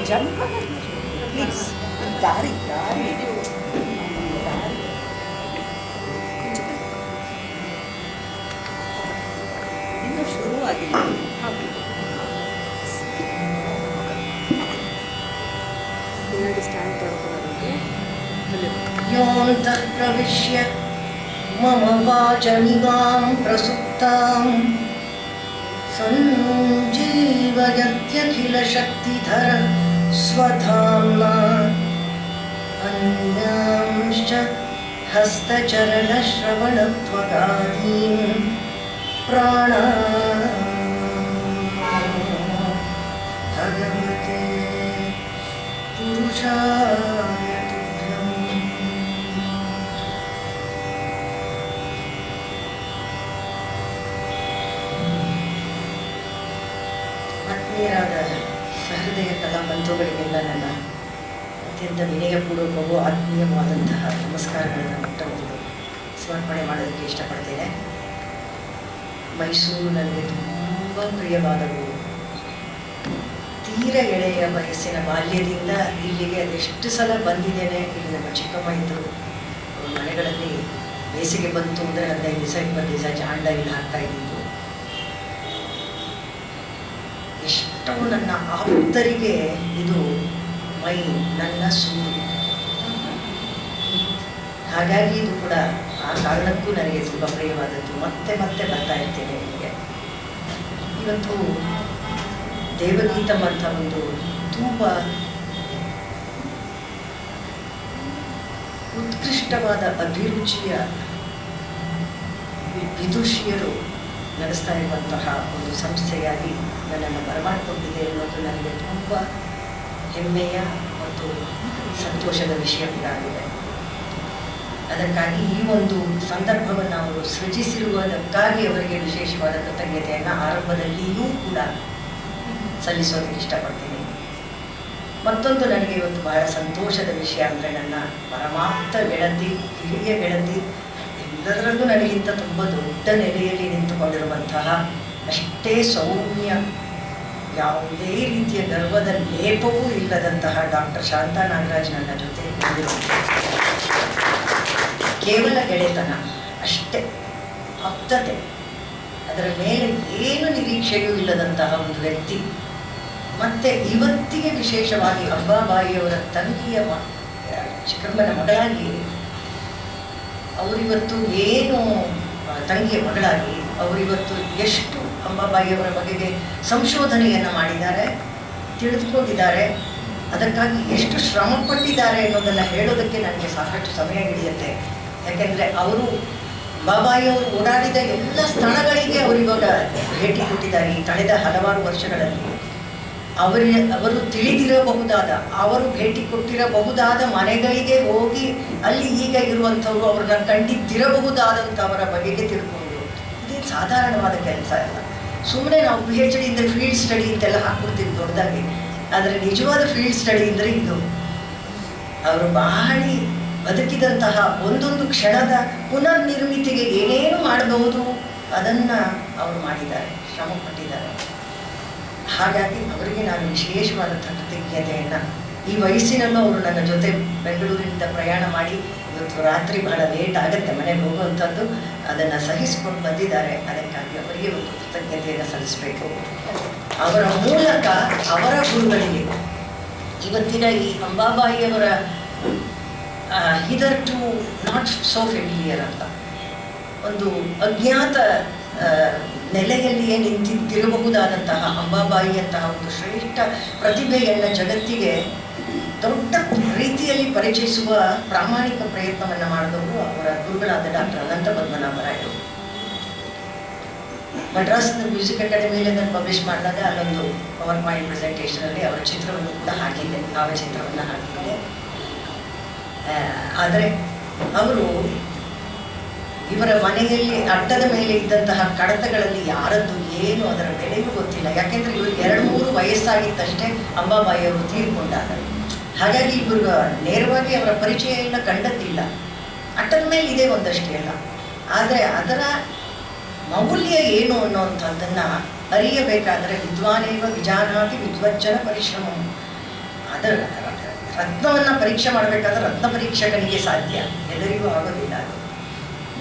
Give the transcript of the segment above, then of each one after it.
Jump please. ದಾರಿ ದಾರಿ ಇನ್ನೂ ಶುರುವಾಗಿಲ್ಲ. ಸ್ಟ್ಯಾಂಡ್ ತೊಳ್ಕೊಳ್ಳೋದಕ್ಕೆ ಯೋಂತಃ ಪ್ರವಿಶ್ಯ ಮಮ ವಾಚಮಿಮಾಂ ಪ್ರಸುಪ್ತಾಂ ಸಂಜೀವಯತ್ಯಖಿಲಶಕ್ತಿಧರ ಸ್ವಧಾಮ್ನಾ ಅನ್ಯಾಂಶ್ಚ ಹಸ್ತಚರಣಶ್ರವಣತ್ವಗಾದೀನ್ ಪ್ರಾಣಾನ್ ಭಗವತೆ ಪುರುಷಾಯ ತುಭ್ಯಂ. ಆತ್ಮೀಯರಾದ ಸಹೃದಯ ಕಲಾ ಬಂಧುಗಳಿಗೆಲ್ಲ ನನ್ನ ಅತ್ಯಂತ ವಿನಯಪೂರ್ವಕವೂ ಆತ್ಮೀಯವಾದಂತಹ ನಮಸ್ಕಾರಗಳನ್ನು ಮೊಟ್ಟಮೊದಲು ಸಮರ್ಪಣೆ ಮಾಡೋದಕ್ಕೆ ಇಷ್ಟಪಡ್ತೇನೆ. ಮೈಸೂರು ನನಗೆ ತುಂಬ ಪ್ರಿಯವಾದ ಊರು. ತೀರ ಎಳೆಯ ವಯಸ್ಸಿನ ಬಾಲ್ಯದಿಂದ ಇಲ್ಲಿಗೆ ಅದೆಷ್ಟು ಸಲ ಬಂದಿದ್ದೇನೆ. ಇಲ್ಲಿ ನಮ್ಮ ಚಿಕ್ಕಮ್ಮ ಇದ್ದರು. ಅವ್ರ ಮನೆಗಳಲ್ಲಿ ಬೇಸಿಗೆ ಬಂತು ಅಂದರೆ 15 ದಿವಸ 20 ದಿವಸ ಜಾಂಡ ಇಲ್ಲಿ ಹಾಕ್ತಾ ಇದ್ದಿದ್ದು. ಎಷ್ಟೋ ನನ್ನ ಆಪ್ತರಿಗೆ ಇದು ನನ್ನ ಸೂರು. ಹಾಗಾಗಿ ಇದು ಕೂಡ ಆ ಕಾರಣಕ್ಕೂ ನನಗೆ ತುಂಬ ಪ್ರಿಯವಾದದ್ದು. ಮತ್ತೆ ಮತ್ತೆ ಬರ್ತಾ ಇರ್ತೇನೆ ಇಲ್ಲಿಗೆ. ಇವತ್ತು ದೇವಗೀತಂ ಅಂತ ಒಂದು ತುಂಬ ಉತ್ಕೃಷ್ಟವಾದ ಅಭಿರುಚಿಯ ವಿದುಷಿಯರು ನಡೆಸ್ತಾ ಇರುವಂತಹ ಒಂದು ಸಂಸ್ಥೆಯಾಗಿ ನನ್ನನ್ನು ಬರಮಾಡಿಕೊಂಡಿದೆ ಅನ್ನೋದು ನನಗೆ ತುಂಬ ಹೆಮ್ಮೆಯ ಮತ್ತು ಸಂತೋಷದ ವಿಷಯ ಕೂಡ ಆಗಿದೆ. ಅದಕ್ಕಾಗಿ ಈ ಒಂದು ಸಂದರ್ಭವನ್ನು ಅವರು ಸೃಜಿಸಿರುವುದಕ್ಕಾಗಿ ಅವರಿಗೆ ವಿಶೇಷವಾದ ಕೃತಜ್ಞತೆಯನ್ನು ಆರಂಭದಲ್ಲಿಯೂ ಕೂಡ ಸಲ್ಲಿಸೋದಕ್ಕೆ ಇಷ್ಟಪಡ್ತೀನಿ. ಮತ್ತೊಂದು ನನಗೆ ಇವತ್ತು ಬಹಳ ಸಂತೋಷದ ವಿಷಯ ಅಂದರೆ ನನ್ನ ಪರಮಾಪ್ತ ಗೆಳತಿ, ಹಿರಿಯ ಗೆಳತಿ, ಎಲ್ಲದರಲ್ಲೂ ನನಗಿಂತ ತುಂಬ ದೊಡ್ಡ ನೆಲೆಯಲ್ಲಿ ನಿಂತುಕೊಂಡಿರುವಂತಹ, ಅಷ್ಟೇ ಸೌಮ್ಯ, ಯಾವುದೇ ರೀತಿಯ ಗರ್ವದ ಲೇಪವೂ ಇಲ್ಲದಂತಹ ಡಾಕ್ಟರ್ ಶಾಂತಾ ನಾಗರಾಜ್ ನನ್ನ ಜೊತೆ ಕೇವಲ ಗೆಳೆತನ ಅಷ್ಟೇ, ಆಪ್ತತೆ, ಅದರ ಮೇಲೆ ಏನು ನಿರೀಕ್ಷೆಯೂ ಇಲ್ಲದಂತಹ ಒಂದು ವ್ಯಕ್ತಿ. ಮತ್ತು ಇವತ್ತಿಗೆ ವಿಶೇಷವಾಗಿ ಅಂಬಾಬಾಯಿಯವರ ತಂಗಿಯ ಚಿಕ್ಕಮ್ಮನ ಮಗಳಾಗಿ ಅವರಿವತ್ತು ಏನು ತಂಗಿಯ ಮಗಳಾಗಿ ಅವರಿವತ್ತು ಎಷ್ಟು ಅಂಬಾಬಾಯಿಯವರ ಬಗೆಗೆ ಸಂಶೋಧನೆಯನ್ನು ಮಾಡಿದ್ದಾರೆ, ತಿಳಿದುಕೊಂಡಿದ್ದಾರೆ, ಅದಕ್ಕಾಗಿ ಎಷ್ಟು ಶ್ರಮಪಟ್ಟಿದ್ದಾರೆ ಅನ್ನೋದನ್ನು ಹೇಳೋದಕ್ಕೆ ನನಗೆ ಸಾಕಷ್ಟು ಸಮಯ ಹಿಡಿಯುತ್ತೆ. ಯಾಕೆಂದರೆ ಅವರು ಅಂಬಾಬಾಯಿಯವರು ಓಡಾಡಿದ ಎಲ್ಲ ಸ್ಥಳಗಳಿಗೆ ಅವರಿವಾಗ ಭೇಟಿ ಕೊಟ್ಟಿದ್ದಾರೆ. ಈ ಕಳೆದ ಹಲವಾರು ವರ್ಷಗಳಲ್ಲಿ ಅವರು ತಿಳಿದಿರಬಹುದಾದ, ಅವರು ಭೇಟಿ ಕೊಟ್ಟಿರಬಹುದಾದ ಮನೆಗಳಿಗೆ ಹೋಗಿ ಅಲ್ಲಿ ಈಗ ಇರುವಂಥವರು ಅವ್ರನ್ನ ಕಂಡಿದ್ದಿರಬಹುದಾದಂಥವರ ಬಗೆಗೆ ತಿಳ್ಕೊಂಡು, ಇದೇನು ಸಾಧಾರಣವಾದ ಕೆಲಸ ಅಲ್ಲ. ಸುಮ್ಮನೆ ನಾವು PhD ಅಂದರೆ ಫೀಲ್ಡ್ ಸ್ಟಡಿ ಅಂತೆಲ್ಲ ಹಾಕ್ಬಿಡ್ತೀವಿ ದೊಡ್ಡದಾಗಿ, ಆದರೆ ನಿಜವಾದ ಫೀಲ್ಡ್ ಸ್ಟಡಿ ಅಂದರೆ ಇದು. ಅವರು ಬಾಳಿ ಬದುಕಿದಂತಹ ಒಂದೊಂದು ಕ್ಷಣದ ಪುನರ್ನಿರ್ಮಿತಿಗೆ ಏನೇನು ಮಾಡಬಹುದು ಅದನ್ನು ಅವರು ಮಾಡಿದ್ದಾರೆ, ಶ್ರಮ ಪಟ್ಟಿದ್ದಾರೆ. ಹಾಗಾಗಿ ಅವರಿಗೆ ನಾನು ವಿಶೇಷವಾದಂಥ ಕೃತಜ್ಞತೆಯನ್ನು, ಈ ವಯಸ್ಸಿನಲ್ಲೂ ಅವರು ನನ್ನ ಜೊತೆ ಬೆಂಗಳೂರಿನಿಂದ ಪ್ರಯಾಣ ಮಾಡಿ ಇವತ್ತು ರಾತ್ರಿ ಬಹಳ ಲೇಟ್ ಆಗುತ್ತೆ ಮನೆಗೆ ಹೋಗುವಂಥದ್ದು, ಅದನ್ನು ಸಹಿಸಿಕೊಂಡು ಬಂದಿದ್ದಾರೆ. ಅದಕ್ಕಾಗಿ ಅವರಿಗೆ ಒಂದು ಕೃತಜ್ಞತೆಯನ್ನು ಸಲ್ಲಿಸಬೇಕು. ಅವರ ಮೂಲಕ ಅವರ ಗುರುಗಳಿಗೆ ಇವತ್ತಿನ ಈ ಅಂಬಾಬಾಯಿಯವರ ಹಿದರ್ ಟು ನಾಟ್ ಸೋ ಫೆಮಿಲಿಯರ್ ಅಂತ ಒಂದು ಅಜ್ಞಾತ ನೆಲೆಯಲ್ಲಿಯೇ ನಿಂತಿರಬಹುದಾದಂತಹ ಅಂಬಾಬಾಯಿಯಂತಹ ಒಂದು ಶ್ರೇಷ್ಠ ಪ್ರತಿಭೆಯನ್ನು ಜಗತ್ತಿಗೆ ದೊಡ್ಡ ರೀತಿಯಲ್ಲಿ ಪರಿಚಯಿಸುವ ಪ್ರಾಮಾಣಿಕ ಪ್ರಯತ್ನವನ್ನು ಮಾಡಿದವರು ಅವರ ಗುರುಗಳಾದ ಡಾಕ್ಟರ್ ಅನಂತ ಪದ್ಮನಾಭರಾಯರು. ಮಡ್ರಾಸ್ನ ಮ್ಯೂಸಿಕ್ ಅಕಾಡೆಮಿಯಲ್ಲಿ ಅದನ್ನು ಪಬ್ಲಿಷ್ ಮಾಡಿದಾಗ ಅಲ್ಲೊಂದು ಪವರ್ ಪಾಯಿಂಟ್ ಪ್ರೆಸೆಂಟೇಷನಲ್ಲಿ ಅವರ ಚಿತ್ರವನ್ನು ಕೂಡ ಹಾಕಿದ್ದೆ, ಭಾವಚಿತ್ರವನ್ನು ಹಾಕಿದ್ದೆ. ಆದರೆ ಅವರು ಇವರ ಮನೆಯಲ್ಲಿ ಅಡ್ಡದ ಮೇಲೆ ಇದ್ದಂತಹ ಕಡತಗಳಲ್ಲಿ ಯಾರದ್ದು ಏನು ಅದರ ಬೆಲೆಯೂ ಗೊತ್ತಿಲ್ಲ. ಯಾಕೆಂದರೆ ಇವರು 2-3 ವಯಸ್ಸಾಗಿತ್ತಷ್ಟೇ ಅಂಬಾಬಾಯಿಯವರು ತೀರಿಕೊಂಡಾಗ. ಹಾಗಾಗಿ ಇವರು ನೇರವಾಗಿ ಅವರ ಪರಿಚಯ ಇಲ್ಲ, ಕಂಡದ್ದಿಲ್ಲ. ಅಡ್ಡದ ಮೇಲೆ ಇದೆ ಒಂದಷ್ಟೇ ಅಲ್ಲ, ಆದರೆ ಅದರ ಮೌಲ್ಯ ಏನು ಅನ್ನುವಂಥದ್ದನ್ನು ಅರಿಯಬೇಕಾದರೆ ವಿದ್ವಾನೇವ ವಿಜಾನಾತಿ ವಿದ್ವಜ್ಜನ ಪರಿಶ್ರಮ. ಅದರ ರತ್ನವನ್ನು ಪರೀಕ್ಷೆ ಮಾಡಬೇಕಾದ್ರೆ ರತ್ನ ಪರೀಕ್ಷಕನಿಗೆ ಸಾಧ್ಯ, ಎಲ್ಲರಿಗೂ ಆಗೋದಿಲ್ಲ. ಅದು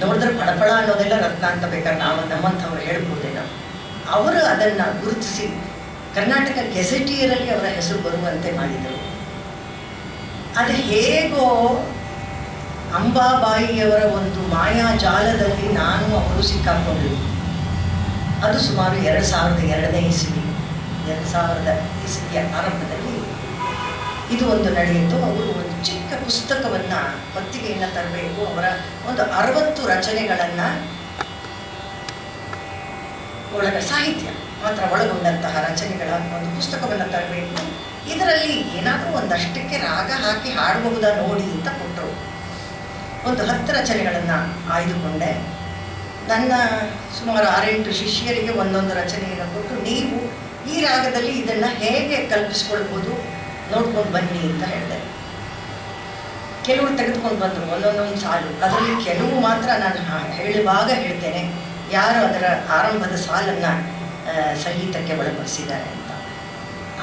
ನೋಡಿದ್ರೆ ಫಳಫಳ ಅನ್ನೋದೆಲ್ಲ ರತ್ನ ಅಂತ ಬೇಕಾದ್ರೆ ನಾವು ನಮ್ಮಂಥವ್ರು ಹೇಳ್ಬೋದೇನೋ. ಅವರು ಅದನ್ನು ಗುರುತಿಸಿ ಕರ್ನಾಟಕ ಗೆಜೆಟಿಯರಲ್ಲಿ ಅವರ ಹೆಸರು ಬರುವಂತೆ ಮಾಡಿದರು. ಅದು ಹೇಗೋ ಅಂಬಾಬಾಯಿಯವರ ಒಂದು ಮಾಯಾಜಾಲದಲ್ಲಿ ನಾನು ಅವರು ಸಿಕ್ಕಾಕೊಂಡ್ರು. ಅದು ಸುಮಾರು 2002ನೇ ಇಸವಿ, 2000 ಇಸವಿಯ ಆರಂಭದಲ್ಲಿ ಇದು ಒಂದು ನಡೆಯಿತು. ಅವರು ಒಂದು ಚಿಕ್ಕ ಪುಸ್ತಕವನ್ನು ಹೊತ್ತಿಗೆಯನ್ನು ತರಬೇಕು, ಅವರ ಒಂದು 60 ರಚನೆಗಳನ್ನು ಸಾಹಿತ್ಯ ಮಾತ್ರ ಒಳಗೊಂಡಂತಹ ರಚನೆಗಳ ಒಂದು ಪುಸ್ತಕವನ್ನು ತರಬೇಕು. ಇದರಲ್ಲಿ ಏನಾದರೂ ಒಂದಷ್ಟಕ್ಕೆ ರಾಗ ಹಾಕಿ ಹಾಡಬಹುದಾ ನೋಡಿ ಅಂತ ಕೊಟ್ಟರು. ಒಂದು 10 ರಚನೆಗಳನ್ನು ಆಯ್ದುಕೊಂಡೆ. ನನ್ನ ಸುಮಾರು 6-8 ಶಿಷ್ಯರಿಗೆ ಒಂದೊಂದು ರಚನೆಯನ್ನು ಕೊಟ್ಟು, ನೀವು ಈ ರಾಗದಲ್ಲಿ ಇದನ್ನು ಹೇಗೆ ಕಲ್ಪಿಸ್ಕೊಳ್ಬೋದು ನೋಡ್ಕೊಂಡು ಬನ್ನಿ ಅಂತ ಹೇಳಿದೆ. ಕೆಲವರು ತೆಗೆದುಕೊಂಡು ಬಂದರು ಒಂದೊಂದೊಂದು ಸಾಲು. ಅದರಲ್ಲಿ ಕೆಲವು ಮಾತ್ರ ನಾನು ಹೇಳುವಾಗ ಹೇಳ್ತೇನೆ ಯಾರು ಅದರ ಆರಂಭದ ಸಾಲನ್ನು ಸಂಗೀತಕ್ಕೆ ಒಳಪಡಿಸಿದ್ದಾರೆ ಅಂತ.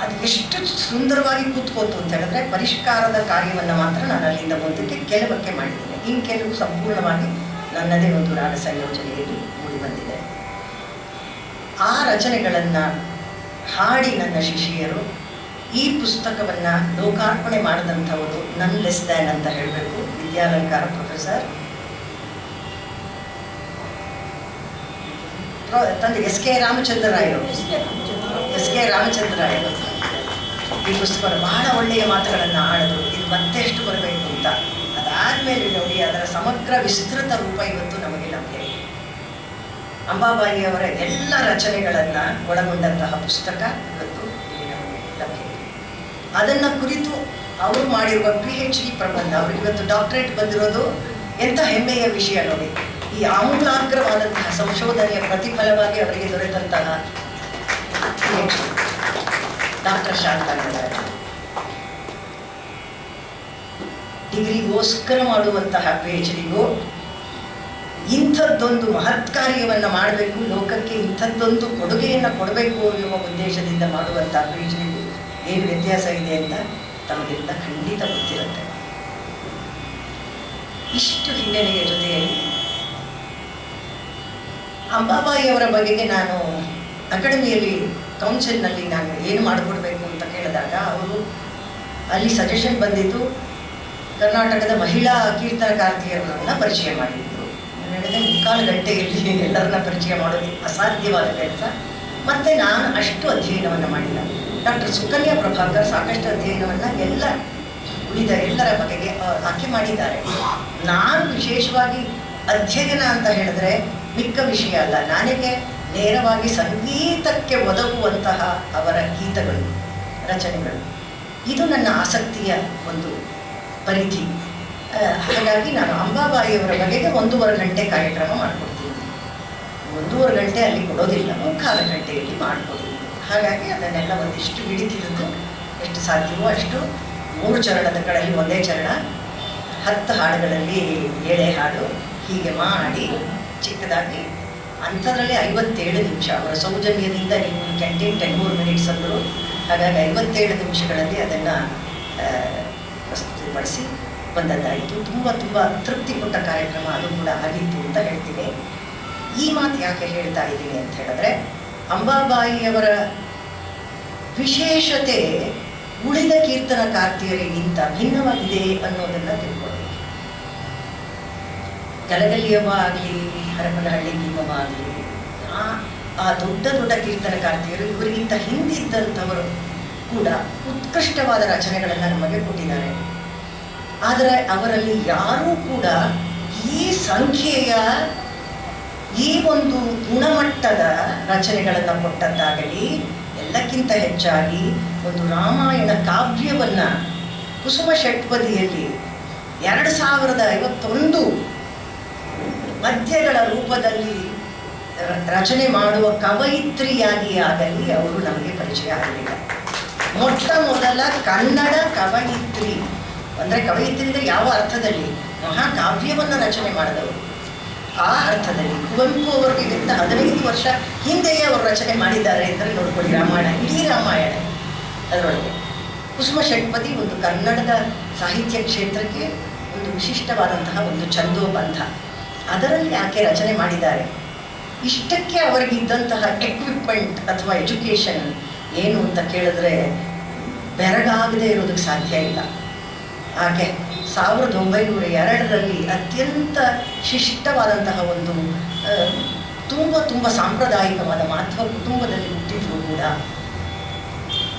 ಅದು ಎಷ್ಟು ಸುಂದರವಾಗಿ ಕೂತ್ಕೋತು ಅಂತ ಹೇಳಿದ್ರೆ, ಪರಿಷ್ಕಾರದ ಕಾರ್ಯವನ್ನು ಮಾತ್ರ ನಾನು ಅಲ್ಲಿಂದ ಮುಂದಕ್ಕೆ ಕೆಲವಕ್ಕೆ ಮಾಡಿದ್ದೇನೆ. ಇನ್ನು ಕೆಲವು ಸಂಪೂರ್ಣವಾಗಿ ನನ್ನದೇ ಒಂದು ರಾಗ ಸಂಯೋಜನೆಯಲ್ಲಿ ಮೂಡಿಬಂದಿದೆ. ಆ ರಚನೆಗಳನ್ನು ಹಾಡಿ ನನ್ನ ಶಿಷ್ಯರು ಈ ಪುಸ್ತಕವನ್ನು ಲೋಕಾರ್ಪಣೆ ಮಾಡಿದಂಥವರು ನನ್ ಲೆಸ್ ದ್ಯಾನ್ ಅಂತ ಹೇಳಬೇಕು, ವಿದ್ಯಾಲಂಕಾರ ಪ್ರೊಫೆಸರ್ ತಂದೆ ಎಸ್.ಕೆ. ರಾಮಚಂದ್ರರಾಯರು ಈ ಪುಸ್ತಕವನ್ನು ಬಹಳ ಒಳ್ಳೆಯ ಮಾತುಗಳನ್ನು ಆಡಿದ್ರು. ಇದು ಮತ್ತೆ ಎಷ್ಟು ಬರಬೇಕು ಅಂತ. ಅದಾದಮೇಲೆ ನೋಡಿ ಅದರ ಸಮಗ್ರ ವಿಸ್ತೃತ ರೂಪ ಇವತ್ತು ನಮಗೆ ಲಭ್ಯ ಇದೆ. ಅಂಬಾಬಾಯಿಯವರ ಎಲ್ಲ ರಚನೆಗಳನ್ನು ಒಳಗೊಂಡಂತಹ ಪುಸ್ತಕ ಇವತ್ತು ಇಲ್ಲಿ ನಮಗೆ ಲಭ್ಯ ಇದೆ. ಅದನ್ನು ಕುರಿತು ಅವರು ಮಾಡಿರುವ PhD ಪ್ರಬಂಧ, ಅವರು ಇವತ್ತು ಡಾಕ್ಟರೇಟ್ ಬಂದಿರೋದು ಎಂಥ ಹೆಮ್ಮೆಯ ವಿಷಯ ನೋಡಿ. ಈ ಆಮೂಲಾಗ್ರವಾದಂತಹ ಸಂಶೋಧನೆಯ ಪ್ರತಿಫಲವಾಗಿ ಅವರಿಗೆ ದೊರೆತಂತಹ ಡಾಕ್ಟರ್ ಶಾಂತಾನಂದ ಡಿಗ್ರಿಗೋಸ್ಕರ ಮಾಡುವಂತಹ PhDಗೂ ಇಂಥದ್ದೊಂದು ಮಹತ್ ಕಾರ್ಯವನ್ನು ಮಾಡಬೇಕು, ಲೋಕಕ್ಕೆ ಇಂಥದ್ದೊಂದು ಕೊಡುಗೆಯನ್ನು ಕೊಡಬೇಕು ಎನ್ನುವ ಉದ್ದೇಶದಿಂದ ಮಾಡುವಂತಹ PhDಗೂ ಏನು ವ್ಯತ್ಯಾಸ ಇದೆ ಅಂತ ತಮಗೆಲ್ಲ ಖಂಡಿತ ಗೊತ್ತಿರುತ್ತೆ. ಇಷ್ಟು ಹಿನ್ನೆಲೆಯ ಜೊತೆಯಲ್ಲಿ ಅಂಬಾಬಾಯಿಯವರ ಬಗೆಗೆ ನಾನು ಅಕಾಡೆಮಿಯಲ್ಲಿ ಕೌನ್ಸಿಲ್ನಲ್ಲಿ ನಾನು ಏನು ಮಾಡಿಕೊಡ್ಬೇಕು ಅಂತ ಕೇಳಿದಾಗ ಅವರು ಅಲ್ಲಿ ಸಜೆಷನ್ ಬಂದಿದ್ದು ಕರ್ನಾಟಕದ ಮಹಿಳಾ ಕೀರ್ತನಕಾರ್ತಿಯರನ್ನ ಪರಿಚಯ ಮಾಡಿದ್ರು. ಹೇಳಿದೆ 3/4 ಗಂಟೆಯಲ್ಲಿ ಎಲ್ಲರನ್ನ ಪರಿಚಯ ಮಾಡೋದು ಅಸಾಧ್ಯವಾದ ಕೆಲಸ. ಮತ್ತು ನಾನು ಅಷ್ಟು ಅಧ್ಯಯನವನ್ನು ಮಾಡಿಲ್ಲ. ಡಾಕ್ಟರ್ ಸುಕನ್ಯಾ ಪ್ರಭಾಕರ್ ಸಾಕಷ್ಟು ಅಧ್ಯಯನವನ್ನು ಉಳಿದ ಎಲ್ಲರ ಬಗೆಗೆ ಆಕೆ ಮಾಡಿದ್ದಾರೆ. ನಾನು ವಿಶೇಷವಾಗಿ ಅಧ್ಯಯನ ಅಂತ ಹೇಳಿದ್ರೆ ಮಿಕ್ಕ ವಿಷಯ ಅಲ್ಲ, ನನಗೆ ನೇರವಾಗಿ ಸಂಗೀತಕ್ಕೆ ಒದಗುವಂತಹ ಅವರ ಗೀತಗಳು, ರಚನೆಗಳು, ಇದು ನನ್ನ ಆಸಕ್ತಿಯ ಒಂದು ಪರಿಧಿ. ಹಾಗಾಗಿ ನಾನು ಅಂಬಾಬಾಯಿಯವರ ಬಗೆಗೆ 1.5 ಗಂಟೆ ಕಾರ್ಯಕ್ರಮ ಮಾಡಿಕೊಡ್ತೀನಿ. 1.5 ಗಂಟೆ ಅಲ್ಲಿ ಕೊಡೋದಿಲ್ಲ, 3/4 ಗಂಟೆಯಲ್ಲಿ ಮಾಡಿಕೊಡ್ತೀನಿ. ಹಾಗಾಗಿ ಅದನ್ನೆಲ್ಲ ಒಂದಿಷ್ಟು ಹಿಡಿತಿದ್ದು ಎಷ್ಟು ಸಾಧ್ಯವೋ ಅಷ್ಟು 3 ಚರಣದ ಕಡೆಯಲ್ಲಿ ಒಂದೇ ಚರಣ, 10 ಹಾಡುಗಳಲ್ಲಿ 7 ಹಾಡು, ಹೀಗೆ ಮಾಡಿ ಚಿಕ್ಕದಾಗಿ ಅಂಥದ್ರಲ್ಲಿ 57 ನಿಮಿಷ ಅವರ ಸೌಜನ್ಯದಿಂದ ನೀವು ಕ್ಯಾಂಟೀನ್ 10 more minutes ಅಂದರು. ಹಾಗಾಗಿ 57 ನಿಮಿಷಗಳಲ್ಲಿ ಅದನ್ನು ಪ್ರಸ್ತುತಿಪಡಿಸಿ ಬಂದದ್ದಾಯಿತು. ತುಂಬ ತೃಪ್ತಿ ಕೊಟ್ಟ ಕಾರ್ಯಕ್ರಮ ಅದು ಕೂಡ ಆಗಿತ್ತು ಅಂತ ಹೇಳ್ತೀನಿ. ಈ ಮಾತು ಯಾಕೆ ಹೇಳ್ತಾ ಇದ್ದೀನಿ ಅಂತ ಹೇಳಿದ್ರೆ, ಅಂಬಾಬಾಯಿಯವರ ವಿಶೇಷತೆ ಉಳಿದ ಕೀರ್ತನಕಾರ್ತಿಯರಿಗಿಂತ ಭಿನ್ನವಾಗಿದೆ ಅನ್ನೋದನ್ನು ತಿಳ್ಕೊಳ್ಬೇಕು. ಗಲಗಲಿಯವ ಆಗಲಿ, ಹರಪನಹಳ್ಳಿ ಭೀಮವ ಆಗಲಿ, ಆ ದೊಡ್ಡ ಕೀರ್ತನಕಾರ್ತಿಯರು ಇವರಿಗಿಂತ ಹಿಂದಿದ್ದಂಥವರು ಕೂಡ ಉತ್ಕೃಷ್ಟವಾದ ರಚನೆಗಳನ್ನು ನಮಗೆ ಕೊಟ್ಟಿದ್ದಾರೆ. ಆದರೆ ಅವರಲ್ಲಿ ಯಾರೂ ಕೂಡ ಈ ಸಂಖ್ಯೆಯ ಈ ಒಂದು ಗುಣಮಟ್ಟದ ರಚನೆಗಳನ್ನು ಕೊಟ್ಟದ್ದಾಗಲಿ, ಎಲ್ಲಕ್ಕಿಂತ ಹೆಚ್ಚಾಗಿ ಒಂದು ರಾಮಾಯಣ ಕಾವ್ಯವನ್ನು ಕುಸುಮ ಷಟ್ಪದಿಯಲ್ಲಿ 2051 ಪದ್ಯಗಳ ರೂಪದಲ್ಲಿ ರಚನೆ ಮಾಡುವ ಕವಯಿತ್ರಿಯಾಗಿ ಆಗಲಿ ಅವರು ನಮಗೆ ಪರಿಚಯ ಆಗಲಿಲ್ಲ. ಮೊಟ್ಟ ಮೊದಲ ಕನ್ನಡ ಕವಯಿತ್ರಿ ಅಂದರೆ, ಕವಯಿತ್ರಿ ಅಂದರೆ ಯಾವ ಅರ್ಥದಲ್ಲಿ? ಮಹಾಕಾವ್ಯವನ್ನು ರಚನೆ ಮಾಡಿದವರು. ಆ ಅರ್ಥದಲ್ಲಿ ಕುವೆಂಪು ಅವರಿಗಿಂತ 15 ವರ್ಷ ಹಿಂದೆಯೇ ಅವರು ರಚನೆ ಮಾಡಿದ್ದಾರೆ ಅಂದರೆ ನೋಡ್ಕೊಳ್ಳಿ. ರಾಮಾಯಣ, ಇಡೀ ರಾಮಾಯಣ ಅದರೊಳಗೆ ಕುಸುಮ ಷಟ್ಪದಿ ಒಂದು ಕನ್ನಡದ ಸಾಹಿತ್ಯ ಕ್ಷೇತ್ರಕ್ಕೆ ಒಂದು ವಿಶಿಷ್ಟವಾದಂತಹ ಒಂದು ಛಂದೋಬಂಧ. ಅದರಲ್ಲಿ ಆಕೆ ರಚನೆ ಮಾಡಿದ್ದಾರೆ. ಇಷ್ಟಕ್ಕೆ ಅವರಿಗೆ ಇದ್ದಂತಹ ಎಕ್ವಿಪ್ಮೆಂಟ್ ಅಥವಾ ಎಜುಕೇಷನ್ ಏನು ಅಂತ ಕೇಳಿದ್ರೆ ಬೆರಗಾಗದೇ ಇರೋದಕ್ಕೆ ಸಾಧ್ಯ ಇಲ್ಲ. ಆಕೆ 1902ರಲ್ಲಿ ಅತ್ಯಂತ ಶಿಷ್ಟವಾದಂತಹ ಒಂದು ತುಂಬ ಸಾಂಪ್ರದಾಯಿಕವಾದ ಮಾಧ್ವ ಕುಟುಂಬದಲ್ಲಿ ಹುಟ್ಟಿದ್ರು ಕೂಡ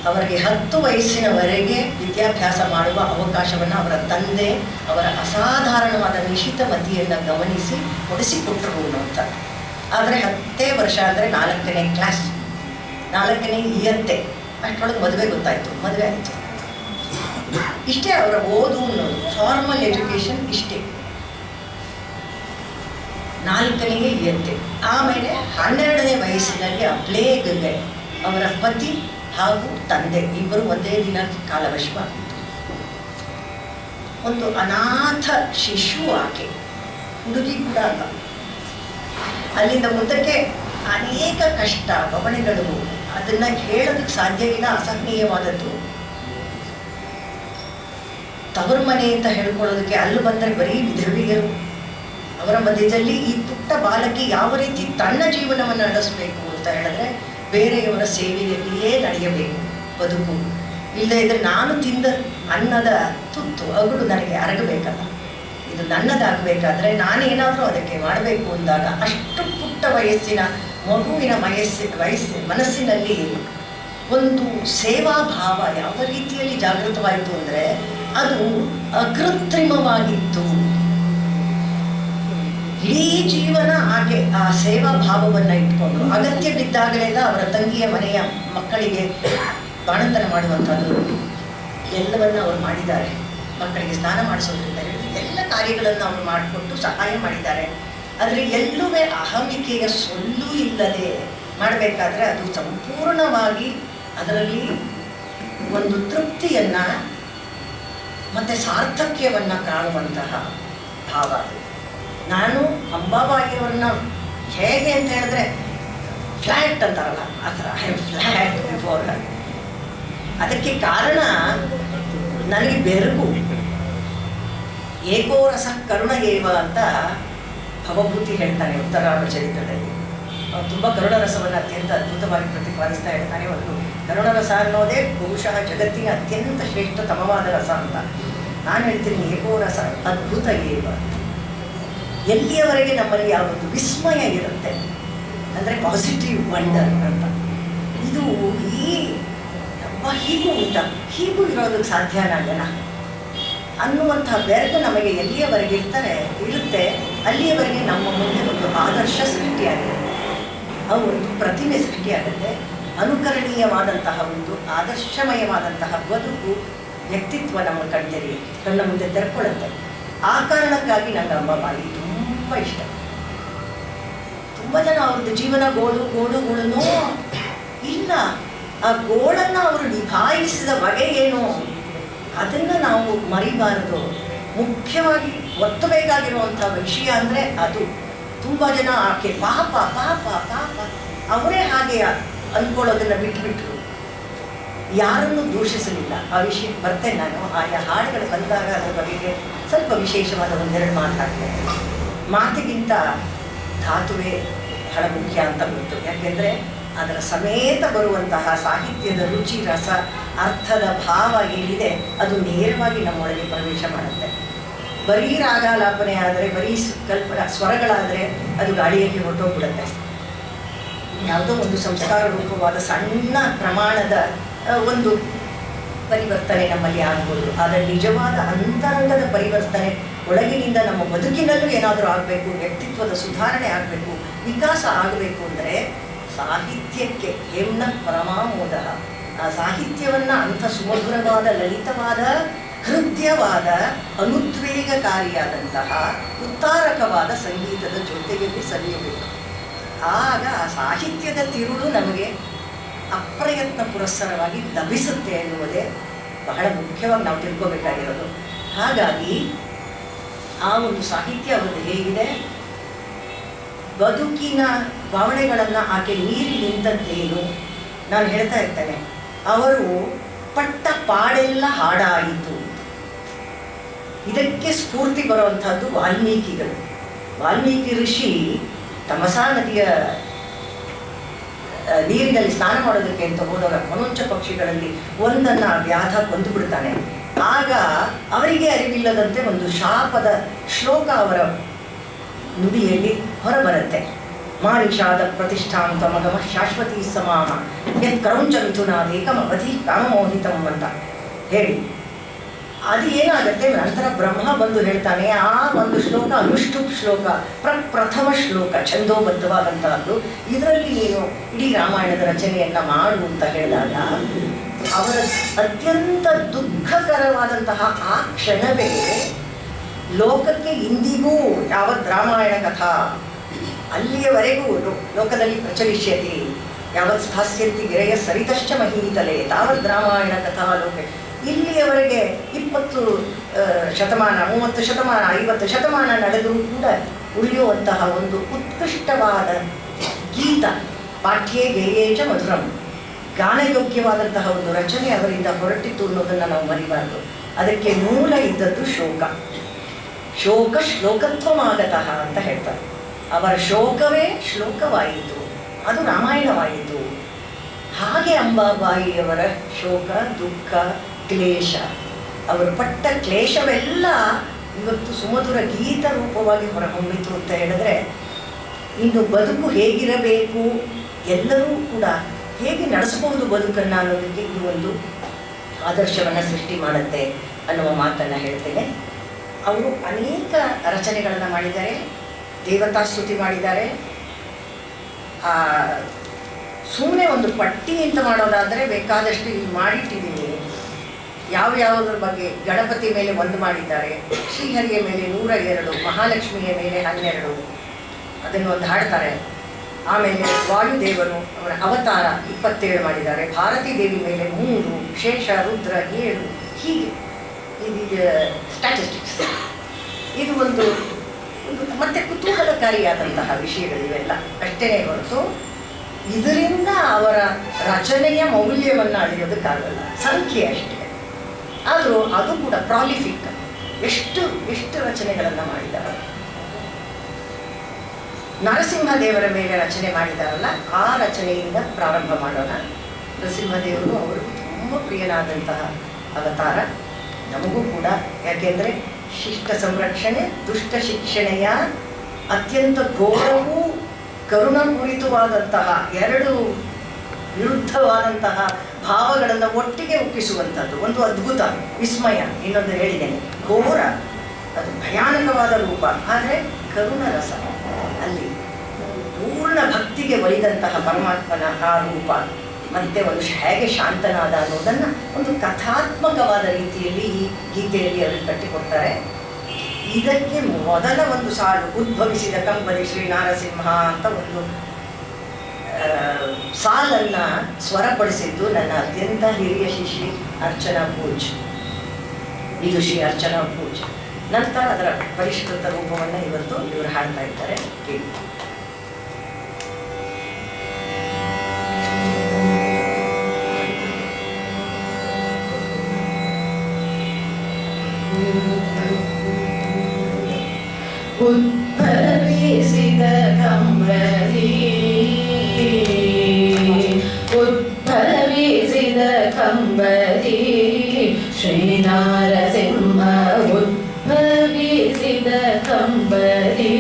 ಅವರಿಗೆ 10 ವಯಸ್ಸಿನವರೆಗೆ ವಿದ್ಯಾಭ್ಯಾಸ ಮಾಡುವ ಅವಕಾಶವನ್ನು ಅವರ ತಂದೆ ಅವರ ಅಸಾಧಾರಣವಾದ ನಿಶಿತಮತಿಯನ್ನು ಗಮನಿಸಿ ಕೊಡಿಸಿಕೊಟ್ಟರು ಅಂತ. ಆದರೆ 10ನೇ ವರ್ಷ ಅಂದರೆ 4ನೇ ಕ್ಲಾಸ್, 4ನೇ ಇಯತ್ತೆ, ಅಷ್ಟರೊಳಗೆ ಮದುವೆ ಗೊತ್ತಾಯಿತು, ಮದುವೆ ಆಯಿತು. ಇಷ್ಟೇ ಅವರ ಓದು ಅನ್ನೋದು, ಫಾರ್ಮಲ್ ಎಜುಕೇಷನ್ ಇಷ್ಟೇ, 4ನೇ ಇಯತ್ತೆ. ಆಮೇಲೆ 12ನೇ ವಯಸ್ಸಿನಲ್ಲಿ ಆ ಪ್ಲೇಗ್ಗೆ ಅವರ ಪತಿ ಹಾಗೂ ತಂದೆ ಇಬ್ಬರು ಒಂದೇ ದಿನ ಕಾಲವಶವಾಗಿತ್ತು. ಒಂದು ಅನಾಥ ಶಿಶು ಆಕೆ, ಹುಡುಗಿ ಕೂಡ ಅಲ್ಲ. ಅಲ್ಲಿಂದ ಮುಂದಕ್ಕೆ ಅನೇಕ ಕಷ್ಟ ಬವಣೆಗಳು, ಅದನ್ನು ಹೇಳೋದಕ್ಕೆ ಸಾಧ್ಯವಿಲ್ಲ, ಅಸಹನೀಯವಾದದ್ದು. ತವರು ಮನೆ ಅಂತ ಹೇಳ್ಕೊಳ್ಳೋದಕ್ಕೆ ಅಲ್ಲಿ ಬಂದರೆ ಬರೀ ವಿಧವೆಯರು. ಅವರ ಮಧ್ಯದಲ್ಲಿ ಈ ಪುಟ್ಟ ಬಾಲಕಿ ಯಾವ ರೀತಿ ತನ್ನ ಜೀವನವನ್ನು ನಡೆಸಬೇಕು ಅಂತ ಹೇಳಿದ್ರೆ ಬೇರೆಯವರ ಸೇವೆಯಲ್ಲಿಯೇ ನಡೆಯಬೇಕು ಬದುಕು. ಇಲ್ಲದೇ ಇದ್ರೆ ನಾನು ತಿಂದ ಅನ್ನದ ತುತ್ತು ಅಗಳು ನನಗೆ ಅರಗಬೇಕಲ್ಲ, ಇದು ನನ್ನದಾಗಬೇಕಾದ್ರೆ ನಾನೇನಾದರೂ ಅದಕ್ಕೆ ಮಾಡಬೇಕು ಅಂದಾಗ ಅಷ್ಟು ಪುಟ್ಟ ವಯಸ್ಸಿನ ಮಗುವಿನ ಮನಸ್ಸಿನಲ್ಲಿ ಒಂದು ಸೇವಾ ಭಾವ ಯಾವ ರೀತಿಯಲ್ಲಿ ಜಾಗೃತವಾಯಿತು ಅಂದರೆ ಅದು ಅಕೃತ್ರಿಮವಾಗಿತ್ತು. ಇಡೀ ಜೀವನ ಹಾಗೆ ಆ ಸೇವಾ ಭಾವವನ್ನು ಇಟ್ಕೊಂಡು ಅಗತ್ಯ ಬಿದ್ದಾಗಲೆಲ್ಲ ಅವರ ತಂಗಿಯ ಮನೆಯ ಮಕ್ಕಳಿಗೆ ಬಾಣಂತನ ಮಾಡುವಂಥದ್ದು ಎಲ್ಲವನ್ನ ಅವರು ಮಾಡಿದ್ದಾರೆ. ಮಕ್ಕಳಿಗೆ ಸ್ನಾನ ಮಾಡಿಸೋದ್ರಿಂದ ಹಿಡಿದು ಎಲ್ಲ ಕಾರ್ಯಗಳನ್ನು ಅವರು ಮಾಡಿಕೊಟ್ಟು ಸಹಾಯ ಮಾಡಿದ್ದಾರೆ. ಆದರೆ ಎಲ್ಲವೇ ಅಹಮಿಕೆಯ ಸೊಲ್ಲು ಇಲ್ಲದೆ ಮಾಡಬೇಕಾದ್ರೆ ಅದು ಸಂಪೂರ್ಣವಾಗಿ ಅದರಲ್ಲಿ ಒಂದು ತೃಪ್ತಿಯನ್ನು ಮತ್ತು ಸಾರ್ಥಕ್ಯವನ್ನು ಕಾಣುವಂತಹ ಭಾವ ಅದು. ನಾನು ಅಂಬಾಬಾಯಿಯವ್ರನ್ನ ಹೇಗೆ ಅಂತ ಹೇಳಿದ್ರೆ ಫ್ಲ್ಯಾಟ್ ಅಂತಾರಲ್ಲ ಆ ಥರ, ಐ ಆಮ್ ಫ್ಲ್ಯಾಟ್ ಬಿಫೋರ್. ಅದಕ್ಕೆ ಕಾರಣ ನನಗೆ ಬೆರಗು. ಏಕೋರಸ ಕರುಣ ಏವ ಅಂತ ಭವಭೂತಿ ಹೇಳ್ತಾನೆ ಉತ್ತರಾರ್ಧ ಚರಿತ್ರದಲ್ಲಿ. ತುಂಬ ಕರುಣರಸವನ್ನು ಅತ್ಯಂತ ಅದ್ಭುತವಾಗಿ ಪ್ರತಿಪಾದಿಸ್ತಾ ಹೇಳ್ತಾನೆ. ಒಂದು ಕರುಣರಸ ಅನ್ನೋದೇ ಬಹುಶಃ ಜಗತ್ತಿನ ಅತ್ಯಂತ ಶ್ರೇಷ್ಠತಮವಾದ ರಸ ಅಂತ ನಾನು ಹೇಳ್ತೀನಿ. ಏಕೋರಸ ಅದ್ಭುತ ಏವ. ಎಲ್ಲಿಯವರೆಗೆ ನಮ್ಮಲ್ಲಿ ಯಾವೊಂದು ವಿಸ್ಮಯ ಇರುತ್ತೆ ಅಂದರೆ ಪಾಸಿಟಿವ್ ವಂಡರ್ ಅಂತ, ಇದು ಹೀಗೂ ಉಂಟ, ಹೀಗೂ ಇರೋದಕ್ಕೆ ಸಾಧ್ಯನಾ ಜನ ಅನ್ನುವಂತಹ ಬೆರಗು ನಮಗೆ ಎಲ್ಲಿಯವರೆಗೆ ಇರುತ್ತೆ ಅಲ್ಲಿಯವರೆಗೆ ನಮ್ಮ ಮುಂದೆ ಒಂದು ಆದರ್ಶ ಸೃಷ್ಟಿಯಾಗಿರುತ್ತೆ, ಒಂದು ಪ್ರತಿಮೆ ಸೃಷ್ಟಿಯಾಗುತ್ತೆ. ಅನುಕರಣೀಯವಾದಂತಹ ಒಂದು ಆದರ್ಶಮಯವಾದಂತಹ ಬದುಕು ವ್ಯಕ್ತಿತ್ವ ನಮ್ಮ ಕಣ್ಣ ಮುಂದೆ ತೆರ್ಕೊಳ್ಳುತ್ತೆ. ಆ ಕಾರಣಕ್ಕಾಗಿ ನನಗೆ ಅಂಬಾಬಾಯಿ ತುಂಬ ಇಷ್ಟ. ತುಂಬ ಜನ ಅವ್ರದ್ದು ಜೀವನ ಗೋಳುನೋ ಇಲ್ಲ, ಆ ಗೋಳನ್ನು ಅವರು ನಿಭಾಯಿಸಿದ ಬಗೆ ಏನು ಅದನ್ನು ನಾವು ಮರಿಬಾರದು. ಮುಖ್ಯವಾಗಿ ಒತ್ತಬೇಕಾಗಿರುವಂಥ ವಿಷಯ ಅಂದರೆ ಅದು. ತುಂಬ ಜನ ಆಕೆ ಪಾಪ ಪಾಪ ಪಾಪ ಅವರೇ ಹಾಗೆ ಅಂದ್ಕೊಳ್ಳೋದನ್ನು ಬಿಟ್ಟುಬಿಟ್ರು, ಯಾರನ್ನೂ ದೂಷಿಸಲಿಲ್ಲ. ಆ ವಿಷಯಕ್ಕೆ ಬರ್ತೇನೆ ನಾನು. ಆಯಾ ಹಾಡುಗಳು ಬಂದಾಗ ಅದರ ಬಗೆಗೆ ಸ್ವಲ್ಪ ವಿಶೇಷವಾದ ಒಂದೆರಡು ಮಾತಾಡ್ತೇನೆ. ಮಾತಿಗಿಂತ ಧಾತುವೇ ಬಹಳ ಮುಖ್ಯ ಅಂತ ಗೊತ್ತು. ಯಾಕೆಂದರೆ ಅದರ ಸಮೇತ ಬರುವಂತಹ ಸಾಹಿತ್ಯದ ರುಚಿ, ರಸ, ಅರ್ಥದ ಭಾವ ಏನಿದೆ ಅದು ನೇರವಾಗಿ ನಮ್ಮೊಳಗೆ ಪ್ರವೇಶ ಮಾಡುತ್ತೆ. ಬರೀ ರಾಗಾಲಾಪನೆ ಆದರೆ, ಬರೀ ಸ್ವರಗಳಾದರೆ ಅದು ಗಾಳಿಯಲ್ಲಿ ಹೊರಟೋಗ್ಬಿಡುತ್ತೆ. ಯಾವುದೋ ಒಂದು ಸಂಸ್ಕಾರ ರೂಪವಾದ ಸಣ್ಣ ಪ್ರಮಾಣದ ಒಂದು ಪರಿವರ್ತನೆ ನಮ್ಮಲ್ಲಿ ಆಗ್ಬೋದು. ಆದರೆ ನಿಜವಾದ ಅಂತರಂಗದ ಪರಿವರ್ತನೆ ಒಳಗಿನಿಂದ ನಮ್ಮ ಬದುಕಿನಲ್ಲೂ ಏನಾದರೂ ಆಗಬೇಕು, ವ್ಯಕ್ತಿತ್ವದ ಸುಧಾರಣೆ ಆಗಬೇಕು, ವಿಕಾಸ ಆಗಬೇಕು ಅಂದರೆ ಸಾಹಿತ್ಯಕ್ಕೆ ಹೆಮ್ನ ಪರಮಾಮೋದ. ಆ ಸಾಹಿತ್ಯವನ್ನು ಅಂಥ ಸುಮಧುರವಾದ, ಲಲಿತವಾದ, ಹೃದಯವಾದ, ಅನುದ್ವೇಗಕಾರಿಯಾದಂತಹ ಉತ್ತಾರಕವಾದ ಸಂಗೀತದ ಜೊತೆಯಲ್ಲಿ ಸವಿಯಬೇಕು. ಆಗ ಆ ಸಾಹಿತ್ಯದ ತಿರುಳು ನಮಗೆ ಅಪ್ರಯತ್ನ ಪುರಸ್ಸರವಾಗಿ ಲಭಿಸುತ್ತೆ ಎನ್ನುವುದೇ ಬಹಳ ಮುಖ್ಯವಾಗಿ ನಾವು ತಿಳ್ಕೋಬೇಕಾಗಿರೋದು. ಹಾಗಾಗಿ ಆ ಒಂದು ಸಾಹಿತ್ಯ ಅವರದ್ದು ಹೇಗಿದೆ, ಬದುಕಿನ ಭಾವನೆಗಳನ್ನು ಆಕೆ ಮೀರಿ ನಿಂತದ್ದೇನು. ನಾನು ಹೇಳ್ತಾ ಇರ್ತೇನೆ, ಅವರು ಪಟ್ಟ ಪಾಡೆಲ್ಲ ಹಾಡಾಯಿತು. ಇದಕ್ಕೆ ಸ್ಫೂರ್ತಿ ಬರುವಂತಹದ್ದು ವಾಲ್ಮೀಕಿಗಳು. ವಾಲ್ಮೀಕಿ ಋಷಿ ತಮಸಾ ನದಿಯ ನೀರಿನಲ್ಲಿ ಸ್ನಾನ ಮಾಡೋದಕ್ಕೆ ಅಂತ ಹೋದಾಗ ಮನೋಂಚ ಪಕ್ಷಿಗಳಲ್ಲಿ ಒಂದನ್ನು ವ್ಯಾಧ ಕೊಂದು ಬಿಡ್ತಾನೆ. ಆಗ ಅವರಿಗೆ ಅರಿವಿಲ್ಲದಂತೆ ಒಂದು ಶಾಪದ ಶ್ಲೋಕ ಅವರ ನುಡಿಯಲ್ಲಿ ಹೊರಬರುತ್ತೆ. ಮಾನಿಷಾದ ಪ್ರತಿಷ್ಠಾಂತ ಮಗಮ ಶಾಶ್ವತಿ ಸಮಾನ ಯತ್ ಕ್ರೌಂಚ ಮಿಥುನಾದೇಕಮ ಅವಧಿ ಕಾಮಮೋಹಿತಂ ಅಂತ ಹೇಳಿ ಅದು ಏನಾಗುತ್ತೆ. ನಂತರ ಬ್ರಹ್ಮ ಬಂದು ಹೇಳ್ತಾನೆ, ಆ ಒಂದು ಶ್ಲೋಕ ಅನುಷ್ಠುಪ್ ಶ್ಲೋಕ, ಪ್ರಥಮ ಶ್ಲೋಕ, ಛಂದೋಬದ್ಧವಾದಂತಹದ್ದು. ಇದರಲ್ಲಿ ನೀನು ಇಡೀ ರಾಮಾಯಣದ ರಚನೆಯನ್ನ ಮಾಡು ಅಂತ ಹೇಳಿದಾಗ ಅವರ ಅತ್ಯಂತ ದುಃಖಕರವಾದಂತಹ ಆ ಕ್ಷಣವೇ ಲೋಕಕ್ಕೆ ಇಂದಿಗೂ ಯಾವತ್ ರಾಮಾಯಣ ಕಥಾ ಅಲ್ಲಿಯವರೆಗೂ ಲೋಕದಲ್ಲಿ ಪ್ರಚಲಿಷ್ಯತಿ, ಯಾವತ್ ಸ್ಥಾಸ್ಯಂತಿ ಗಿರೆಯ ಸರಿತಶ್ಚ ಮಹೀತಲೆ ತಾವದ್ ರಾಮಾಯಣ ಕಥಾ ಲೋಕ. ಇಲ್ಲಿಯವರೆಗೆ 20 ಶತಮಾನ, 30 ಶತಮಾನ, 50 ಶತಮಾನ ನಡೆದರೂ ಕೂಡ ಉಳಿಯುವಂತಹ ಒಂದು ಉತ್ಕೃಷ್ಟವಾದ ಗೀತ, ಪಾಠ್ಯೇ ಗೇಯೇಚ ಮಧುರಂ, ಗಾನಯೋಗ್ಯವಾದಂತಹ ಒಂದು ರಚನೆ ಅವರಿಂದ ಹೊರಟಿತ್ತು ಅನ್ನೋದನ್ನು ನಾವು ಮರಿಬಾರದು. ಅದಕ್ಕೆ ಮೂಲ ಇದ್ದದ್ದು ಶೋಕ. ಶೋಕ ಶ್ಲೋಕತ್ವಮಾಗತಃ ಅಂತ ಹೇಳ್ತಾರೆ. ಅವರ ಶೋಕವೇ ಶ್ಲೋಕವಾಯಿತು, ಅದು ರಾಮಾಯಣವಾಯಿತು. ಹಾಗೆ ಅಂಬಾಬಾಯಿಯವರ ಶೋಕ, ದುಃಖ, ಕ್ಲೇಶ, ಅವರು ಪಟ್ಟ ಕ್ಲೇಶವೆಲ್ಲ ಇವತ್ತು ಸುಮಧುರ ಗೀತ ರೂಪವಾಗಿ ಹೊರಹೊಮ್ಮಿತು ಅಂತ ಹೇಳಿದ್ರೆ, ಇನ್ನು ಬದುಕು ಹೇಗಿರಬೇಕು, ಎಲ್ಲರೂ ಕೂಡ ಹೇಗೆ ನಡೆಸಬಹುದು ಬದುಕನ್ನು ಅನ್ನೋದಕ್ಕೆ ಇದು ಒಂದು ಆದರ್ಶವನ್ನು ಸೃಷ್ಟಿ ಮಾಡುತ್ತೆ ಅನ್ನುವ ಮಾತನ್ನು ಹೇಳ್ತೇನೆ. ಅವರು ಅನೇಕ ರಚನೆಗಳನ್ನು ಮಾಡಿದ್ದಾರೆ, ದೇವತಾ ಸ್ತುತಿ ಮಾಡಿದ್ದಾರೆ. ಸುಮ್ಮನೆ ಒಂದು ಪಟ್ಟಿ ಅಂತ ಮಾಡೋದಾದರೆ ಬೇಕಾದಷ್ಟು ಇಲ್ಲಿ ಮಾಡಿಟ್ಟಿದ್ದೀನಿ. ಯಾವುದ್ರ ಬಗ್ಗೆ, ಗಣಪತಿ ಮೇಲೆ 1 ಮಾಡಿದ್ದಾರೆ, ಶ್ರೀಹರಿಯ ಮೇಲೆ 102, ಮಹಾಲಕ್ಷ್ಮಿಯ ಮೇಲೆ 12, ಅದನ್ನು ಒಂದು ಹಾಡ್ತಾರೆ. ಆಮೇಲೆ ವಾಯುದೇವರು ಅವರ ಅವತಾರ 27 ಮಾಡಿದ್ದಾರೆ, ಭಾರತೀ ದೇವಿ ಮೇಲೆ 3, ಶೇಷ ರುದ್ರ 7, ಹೀಗೆ ಇದೀಗ ಸ್ಟ್ಯಾಟಿಸ್ಟಿಕ್ಸ್. ಇದು ಒಂದು ಮತ್ತೆ ಕುತೂಹಲಕಾರಿಯಾದಂತಹ ವಿಷಯಗಳಿವೆಲ್ಲ ಅಷ್ಟೇ ಹೊರತು ಇದರಿಂದ ಅವರ ರಚನೆಯ ಮೌಲ್ಯವನ್ನು ಅಳೆಯೋದಕ್ಕಾಗಲ್ಲ, ಸಂಖ್ಯೆ ಅಷ್ಟೇ. ಆದರೂ ಅದು ಕೂಡ ಪ್ರಾಲಿಫಿಕ್, ಎಷ್ಟು ರಚನೆಗಳನ್ನು ಮಾಡಿದ್ದಾರೆ. ನರಸಿಂಹದೇವರ ಮೇಲೆ ರಚನೆ ಮಾಡಿದಾರಲ್ಲ, ಆ ರಚನೆಯಿಂದ ಪ್ರಾರಂಭ ಮಾಡೋಣ. ನರಸಿಂಹದೇವರು ಅವರು ತುಂಬ ಪ್ರಿಯನಾದಂತಹ ಅವತಾರ, ನಮಗೂ ಕೂಡ. ಯಾಕೆಂದರೆ ಶಿಷ್ಟ ಸಂರಕ್ಷಣೆ, ದುಷ್ಟ ಶಿಕ್ಷಣೆಯ ಅತ್ಯಂತ ಘೋರವೂ ಕರುಣಪೂರಿತವಾದಂತಹ 2 ವಿರುದ್ಧವಾದಂತಹ ಭಾವಗಳನ್ನು ಒಟ್ಟಿಗೆ ಒಪ್ಪಿಸುವಂಥದ್ದು. ಒಂದು ಅದ್ಭುತ, ವಿಸ್ಮಯ, ಇನ್ನೊಂದು ಹೇಳಿದ್ದೇನೆ ಘೋರ, ಅದು ಭಯಾನಕವಾದ ರೂಪ. ಆದರೆ ಕರುಣರಸ, ಅಲ್ಲಿ ಪೂರ್ಣ ಭಕ್ತಿಗೆ ಒಲಿದಂತಹ ಪರಮಾತ್ಮನ ಆ ರೂಪ, ಮತ್ತೆ ಒಂದು ಹೇಗೆ ಶಾಂತನಾದ ಅನ್ನೋದನ್ನು ಒಂದು ಕಥಾತ್ಮಕವಾದ ರೀತಿಯಲ್ಲಿ ಈ ಗೀತೆಯಲ್ಲಿ ಅವರು ಕಟ್ಟಿಕೊಡ್ತಾರೆ. ಇದಕ್ಕೆ ಮೊದಲ ಒಂದು ಸಾಲು, ಉದ್ಭವಿಸಿದ ಕಂಬನಿ ಶ್ರೀ ನಾರಸಿಂಹ ಅಂತ ಒಂದು ಸಾಲನ್ನು ಸ್ವರಪಡಿಸಿದ್ದು ನನ್ನ ಅತ್ಯಂತ ಹಿರಿಯ ಶಿಷ್ಯ ಅರ್ಚನಾ ಪೂಜ್, ವಿದುಷಿ ಅರ್ಚನಾ ಪೂಜ್. ನಂತರ ಅದರ ಪರಿಷ್ಕೃತ ರೂಪವನ್ನು ಇವತ್ತು ಇವರು ಹಾಡ್ತಾ ಇದ್ದಾರೆ, ಕೇಳಿ. ಉದ್ಭವಿಸಿದ ಕಂಬನಿ, ಉದ್ಭವಿಸಿದ ಕಂಬನಿ ಶ್ರೀನಾರಸಿಂಹ, ಉದ್ಭವಿಸಿದ ಕಂಬನಿ,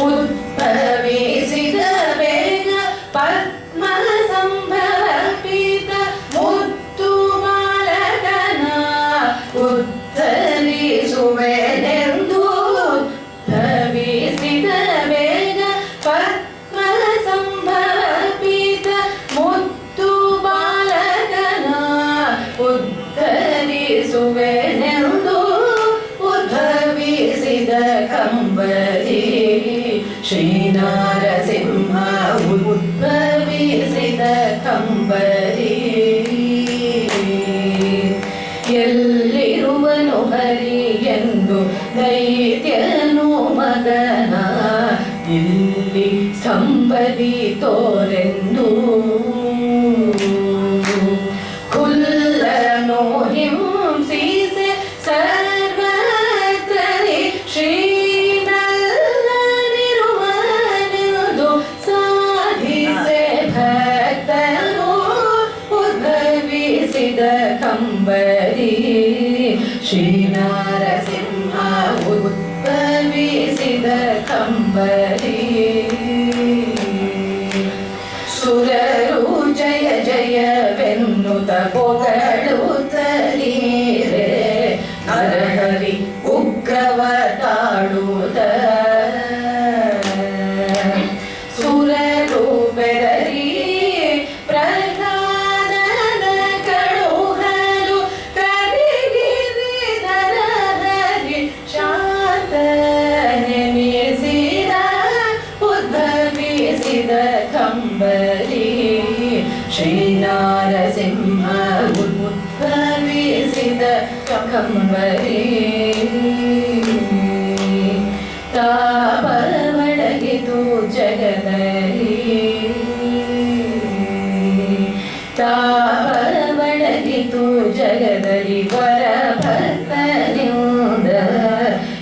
ಉದ್ಭವಿಸಿದ ಬೇಗ ಪದ್ಮ ಸಂಭವಿತ ಮುತ್ತು ಬಾಲಕನ ಉದ್ಧರಿಸುವೆನೆಂದು, ಉದ್ಭವಿಸಿದ ಬೇಗ ಪದ್ಮ ಸಂಭವಿತ ಮುತ್ತು ಬಾಲಕನ ಉದ್ಧರಿಸುವೆನೆಂದು, ಉದ್ಭವಿಸಿದ ಕಂಬನಿ ಶ್ರೀನಾರಸಿಂಹ, ಉದ್ಭವಿಸಿದ ಕಂಬನಿ. ಎಲ್ಲಿರುವನು ಹರಿ ಎಂದು ದೈತ್ಯನು ಮಗನ, ಇಲ್ಲಿ ಸಂಪದಿ ತೋರೆಂದು. ಉದ್ಭವಿಸಿದ ಕಂಬರಿ ಶ್ರೀನಾರಸಿಂಹ ಉದ್ಭವಿಸಿದ ಕಂಬರಿ ಸುರರು ಜಯ ಜಯವೆನ್ನುತ್ತ ಪೊಗಳುತ್ತಲೀರೆ ನರಹರಿ ಉಗ್ರವ ತಾಳುತ್ತ ಸುರರು ಬೆದರಿ ಪ್ರಹ್ಲಾದನ ಕಳುಹಲು ಕರಿಗಿರಿ ನರಹರಿ ಶಾಂತ ನೆನೆಸಿದ ಉದ್ಭವಿಸಿದ ಕಂಬರಿ ಶ್ರೀನಾರಸಿಂಹ ಉದ್ಭವಿಸಿದ ಕಂಬರಿ ತಾಪವಡಗಿತು ಜಗದಲ್ಲಿ ತಾಪವಡಗಿತು ಜಗದಲ್ಲಿ ವರಭಕ್ತನಿಂದ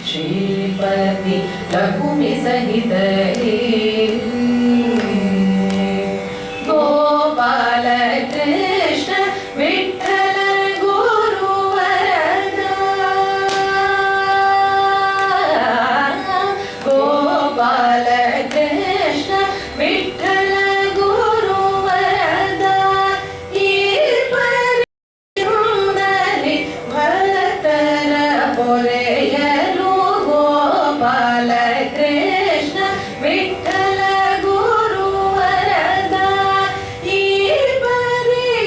ಶ್ರೀಪತಿ ಲಘುಮಿ ಸಹಿತಲಿ ಗೋಪಾಲ ಕೃಷ್ಣ ವಿಠಲ ಗುರುವರದ ಗೋಪಾಲ ಕೃಷ್ಣ ವಿಠಲ ಗುರುವರದ ಈ ಪರಿಯುಂದಲಿ ಭಕ್ತರ ಪೊರೆಯಲು ಗೋಪಾಲ ಕೃಷ್ಣ ವಿಠಲ ಗುರುವರದ ಈ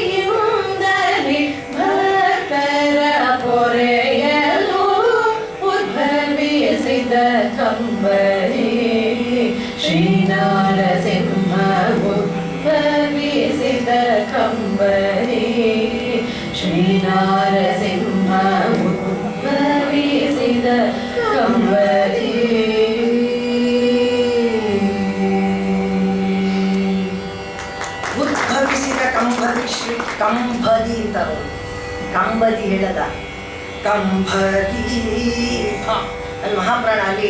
ಪರಿಯುಂದಲಿ ಭಕ್ತರ ಪೊರೆಯಲು ಉದ್ಭವಿಸಿದ ಕಂಬರಿ ಶ್ರೀನಾರಸಿಂಹ ಉದ್ಭವಿಸಿದ ಕಂಬರಿ ಶ್ರೀನಾರಸಿಂಹ ಉದ್ಭವಿಸಿದ ಕಂಬರಿ ಉದ್ಭವಿಸಿದ ಕಂಬದಿ ಶ್ರೀ ಕಂಬದಿ ಅಂತ ಅವರು ಕಂಬದಿ ಹೇಳದ ಕಂಬದಿ ಅಲ್ಲಿ ಮಹಾಪ್ರಾಣ ಅಲ್ಲಿ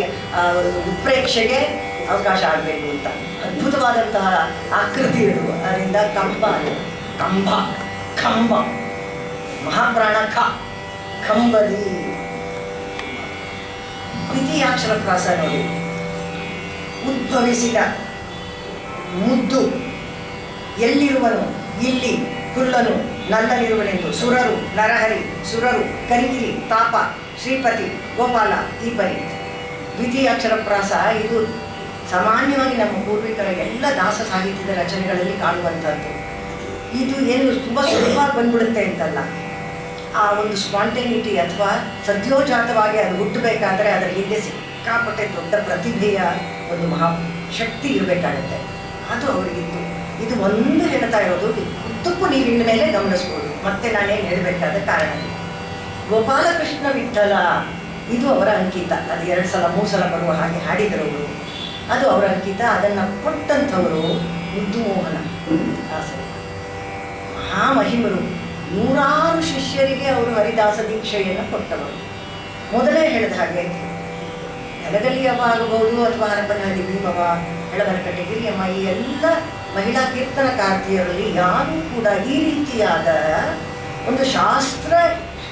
ಉತ್ಪ್ರೇಕ್ಷೆಗೆ ಅವಕಾಶ ಆಗಬೇಕು ಅಂತ ಅದ್ಭುತವಾದಂತಹ ಆಕೃತಿ ಇರುವ ಅದರಿಂದ ಕಂಬ ಕಂಬ ಕಂಬ ಮಹಾಪ್ರಾಣ ಕಂಬದಿ ದ್ವಿತೀಯಾಕ್ಷರ ಪ್ರಾಸ ನೋಡಿ ಉದ್ಭವಿಸಿದ ಮುದ್ದು ಎಲ್ಲಿರುವನು ಇಲ್ಲಿ ಕುಲ್ಲನು ನನ್ನಲ್ಲಿರುವನೆಂದು ಸುರರು ನರಹರಿ ಸುರರು ಕರಿಗಿರಿ ತಾಪ ಶ್ರೀಪತಿ ಗೋಪಾಲ ಈ ಪರಿ ದ್ವಿತೀಯಾಕ್ಷರ ಪ್ರಾಸ ಇದು ಸಾಮಾನ್ಯವಾಗಿ ನಮ್ಮ ಪೂರ್ವಿಕರ ಎಲ್ಲ ದಾಸ ಸಾಹಿತ್ಯದ ರಚನೆಗಳಲ್ಲಿ ಕಾಣುವಂಥದ್ದು. ಇದು ಏನು ತುಂಬ ಸುಲಭವಾಗಿ ಬಂದ್ಬಿಡುತ್ತೆ ಅಂತಲ್ಲ, ಆ ಒಂದು ಸ್ಪಾಂಟೇನಿಟಿ ಅಥವಾ ಸದ್ಯೋಜಾತವಾಗಿ ಅದು ಹುಟ್ಟಬೇಕಾದ್ರೆ ಅದರ ಹಿಂದೆ ಸಿಕ್ಕಾಪಟ್ಟೆ ದೊಡ್ಡ ಪ್ರತಿಭೆಯ ಒಂದು ಶಕ್ತಿ ಇರಬೇಕಾಗುತ್ತೆ. ಅದು ಅವರಿಗಿತ್ತು. ಇದು ಒಂದು ಹೇಳ್ತಾ ಇರೋದು ಉದ್ದಕ್ಕೂ ನೀವು ಇನ್ನ ಮೇಲೆ ಗಮನಿಸ್ಬೋದು. ಮತ್ತೆ ನಾನೇನು ಹೇಳಬೇಕಾದ ಕಾರಣ ಗೋಪಾಲಕೃಷ್ಣ ವಿಠಲ ಇದು ಅವರ ಅಂಕಿತ. ಅದು 2 ಸಲ 3 ಸಲ ಬರುವ ಹಾಗೆ ಹಾಡಿದರವರು, ಅದು ಅವರ ಅಂಕಿತ. ಅದನ್ನು ಕೊಟ್ಟಂಥವರು ಮುದ್ದು ಮೋಹನ ದಾಸರು, ಮಹಾಮಹಿಮರು. 100 ಶಿಷ್ಯರಿಗೆ ಅವರು ಹರಿದಾಸ ದೀಕ್ಷೆಯನ್ನು ಕೊಟ್ಟವರು. ಮೊದಲೇ ಹೇಳಿದ ಹಾಗೆ ನೆಲಗಲಿಯವ ಆಗಬಹುದು ಅಥವಾ ಹರಪನಹಳ್ಳಿ ಭೀಮವ, ಎಳವನಕಟ್ಟೆ ಗಿರಿಯಮ್ಮ, ಈ ಎಲ್ಲ ಮಹಿಳಾ ಕೀರ್ತನಕಾರ್ತಿಯರಲ್ಲಿ ಯಾರೂ ಕೂಡ ಈ ರೀತಿಯಾದ ಒಂದು ಶಾಸ್ತ್ರ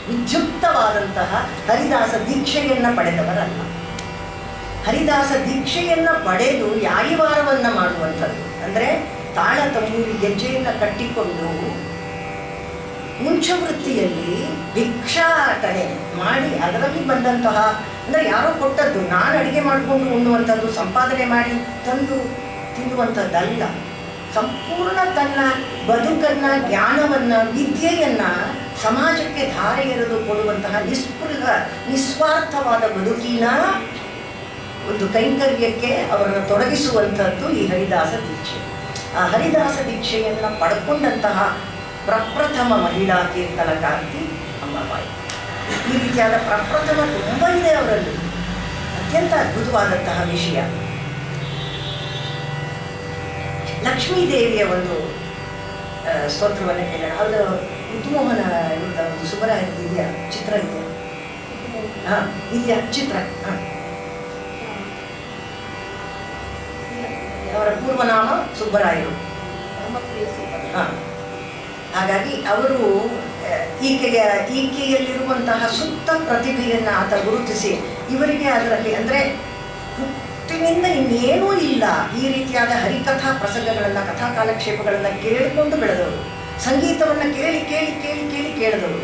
ವಿದ್ಯುಕ್ತವಾದಂತಹ ಹರಿದಾಸ ದೀಕ್ಷೆಯನ್ನು ಪಡೆದವರಲ್ಲ. ಹರಿದಾಸ ದೀಕ್ಷೆಯನ್ನು ಪಡೆದು ಯಾಯಿವಾರವನ್ನು ಮಾಡುವಂಥದ್ದು, ಅಂದರೆ ತಾಳ ತಂಬೂರಿ ಗೆಜ್ಜೆಯನ್ನು ಕಟ್ಟಿಕೊಂಡು ಮುಂಚವೃತ್ತಿಯಲ್ಲಿ ಭಿಕ್ಷಾಟನೆ ಮಾಡಿ ಅದರಲ್ಲಿ ಬಂದಂತಹ, ಅಂದರೆ ಯಾರೋ ಕೊಟ್ಟದ್ದು, ನಾನು ಅಡುಗೆ ಮಾಡಿಕೊಂಡು ಉಣ್ಣುವಂಥದ್ದು, ಸಂಪಾದನೆ ಮಾಡಿ ತಂದು ತಿನ್ನುವಂಥದ್ದಲ್ಲ. ಸಂಪೂರ್ಣ ತನ್ನ ಬದುಕನ್ನು, ಜ್ಞಾನವನ್ನು, ವಿದ್ಯೆಯನ್ನು ಸಮಾಜಕ್ಕೆ ಧಾರೆ ಎರೆದು ಕೊಡುವಂತಹ ನಿಸ್ವಾರ್ಥವಾದ ಬದುಕಿನ ಒಂದು ಕೈಂಕರ್ಯಕ್ಕೆ ಅವರನ್ನು ತೊಡಗಿಸುವಂಥದ್ದು ಈ ಹರಿದಾಸ ದೀಕ್ಷೆ. ಆ ಹರಿದಾಸ ದೀಕ್ಷೆಯನ್ನು ಪಡ್ಕೊಂಡಂತಹ ಪ್ರಪ್ರಥಮ ಮಹಿಳಾ ಕೀರ್ತನಕಾರ್ತಿ ಅಮ್ಮಬಾಯಿ. ಈ ರೀತಿಯಾದ ಪ್ರಪ್ರಥಮ ತುಂಬ ಇದೆ ಅವರಲ್ಲಿ. ಅತ್ಯಂತ ಅದ್ಭುತವಾದಂತಹ ವಿಷಯ. ಲಕ್ಷ್ಮೀದೇವಿಯ ಒಂದು ಸ್ತೋತ್ರವನ್ನು ಕೇಳೋಣ. ಅದು ಮುದ್ದುಮೋಹನ ಇವ್ರದ ಒಂದು ಸುಬ್ಬರಾಯರದ್ದು ಇದೆಯಾ, ಚಿತ್ರ ಇದೆಯಾ? ಹಾಂ, ಇದೆಯಾ ಚಿತ್ರ? ಹಾಂ, ಅವರ ಪೂರ್ವನಾಮ ಸುಬ್ಬರಾಯರು. ಹಾಂ, ಹಾಗಾಗಿ ಅವರು ಈಕೆಯಲ್ಲಿರುವಂತಹ ಸುಪ್ತ ಪ್ರತಿಭೆಯನ್ನು ಆತ ಗುರುತಿಸಿ ಇವರಿಗೆ ಅದರಲ್ಲಿ ಅಂದರೆ ಹುಟ್ಟಿನಿಂದ ಇನ್ನೇನೂ ಇಲ್ಲ ಈ ರೀತಿಯಾದ ಹರಿಕಥಾ ಪ್ರಸಂಗಗಳನ್ನು ಕಥಾ ಕಾಲಕ್ಷೇಪಗಳನ್ನು ಕೇಳಿಕೊಂಡು ಬೆಳೆದವರು, ಸಂಗೀತವನ್ನು ಕೇಳಿ ಕೇಳಿ ಕೇಳಿ ಕೇಳಿ ಕೇಳಿದವರು.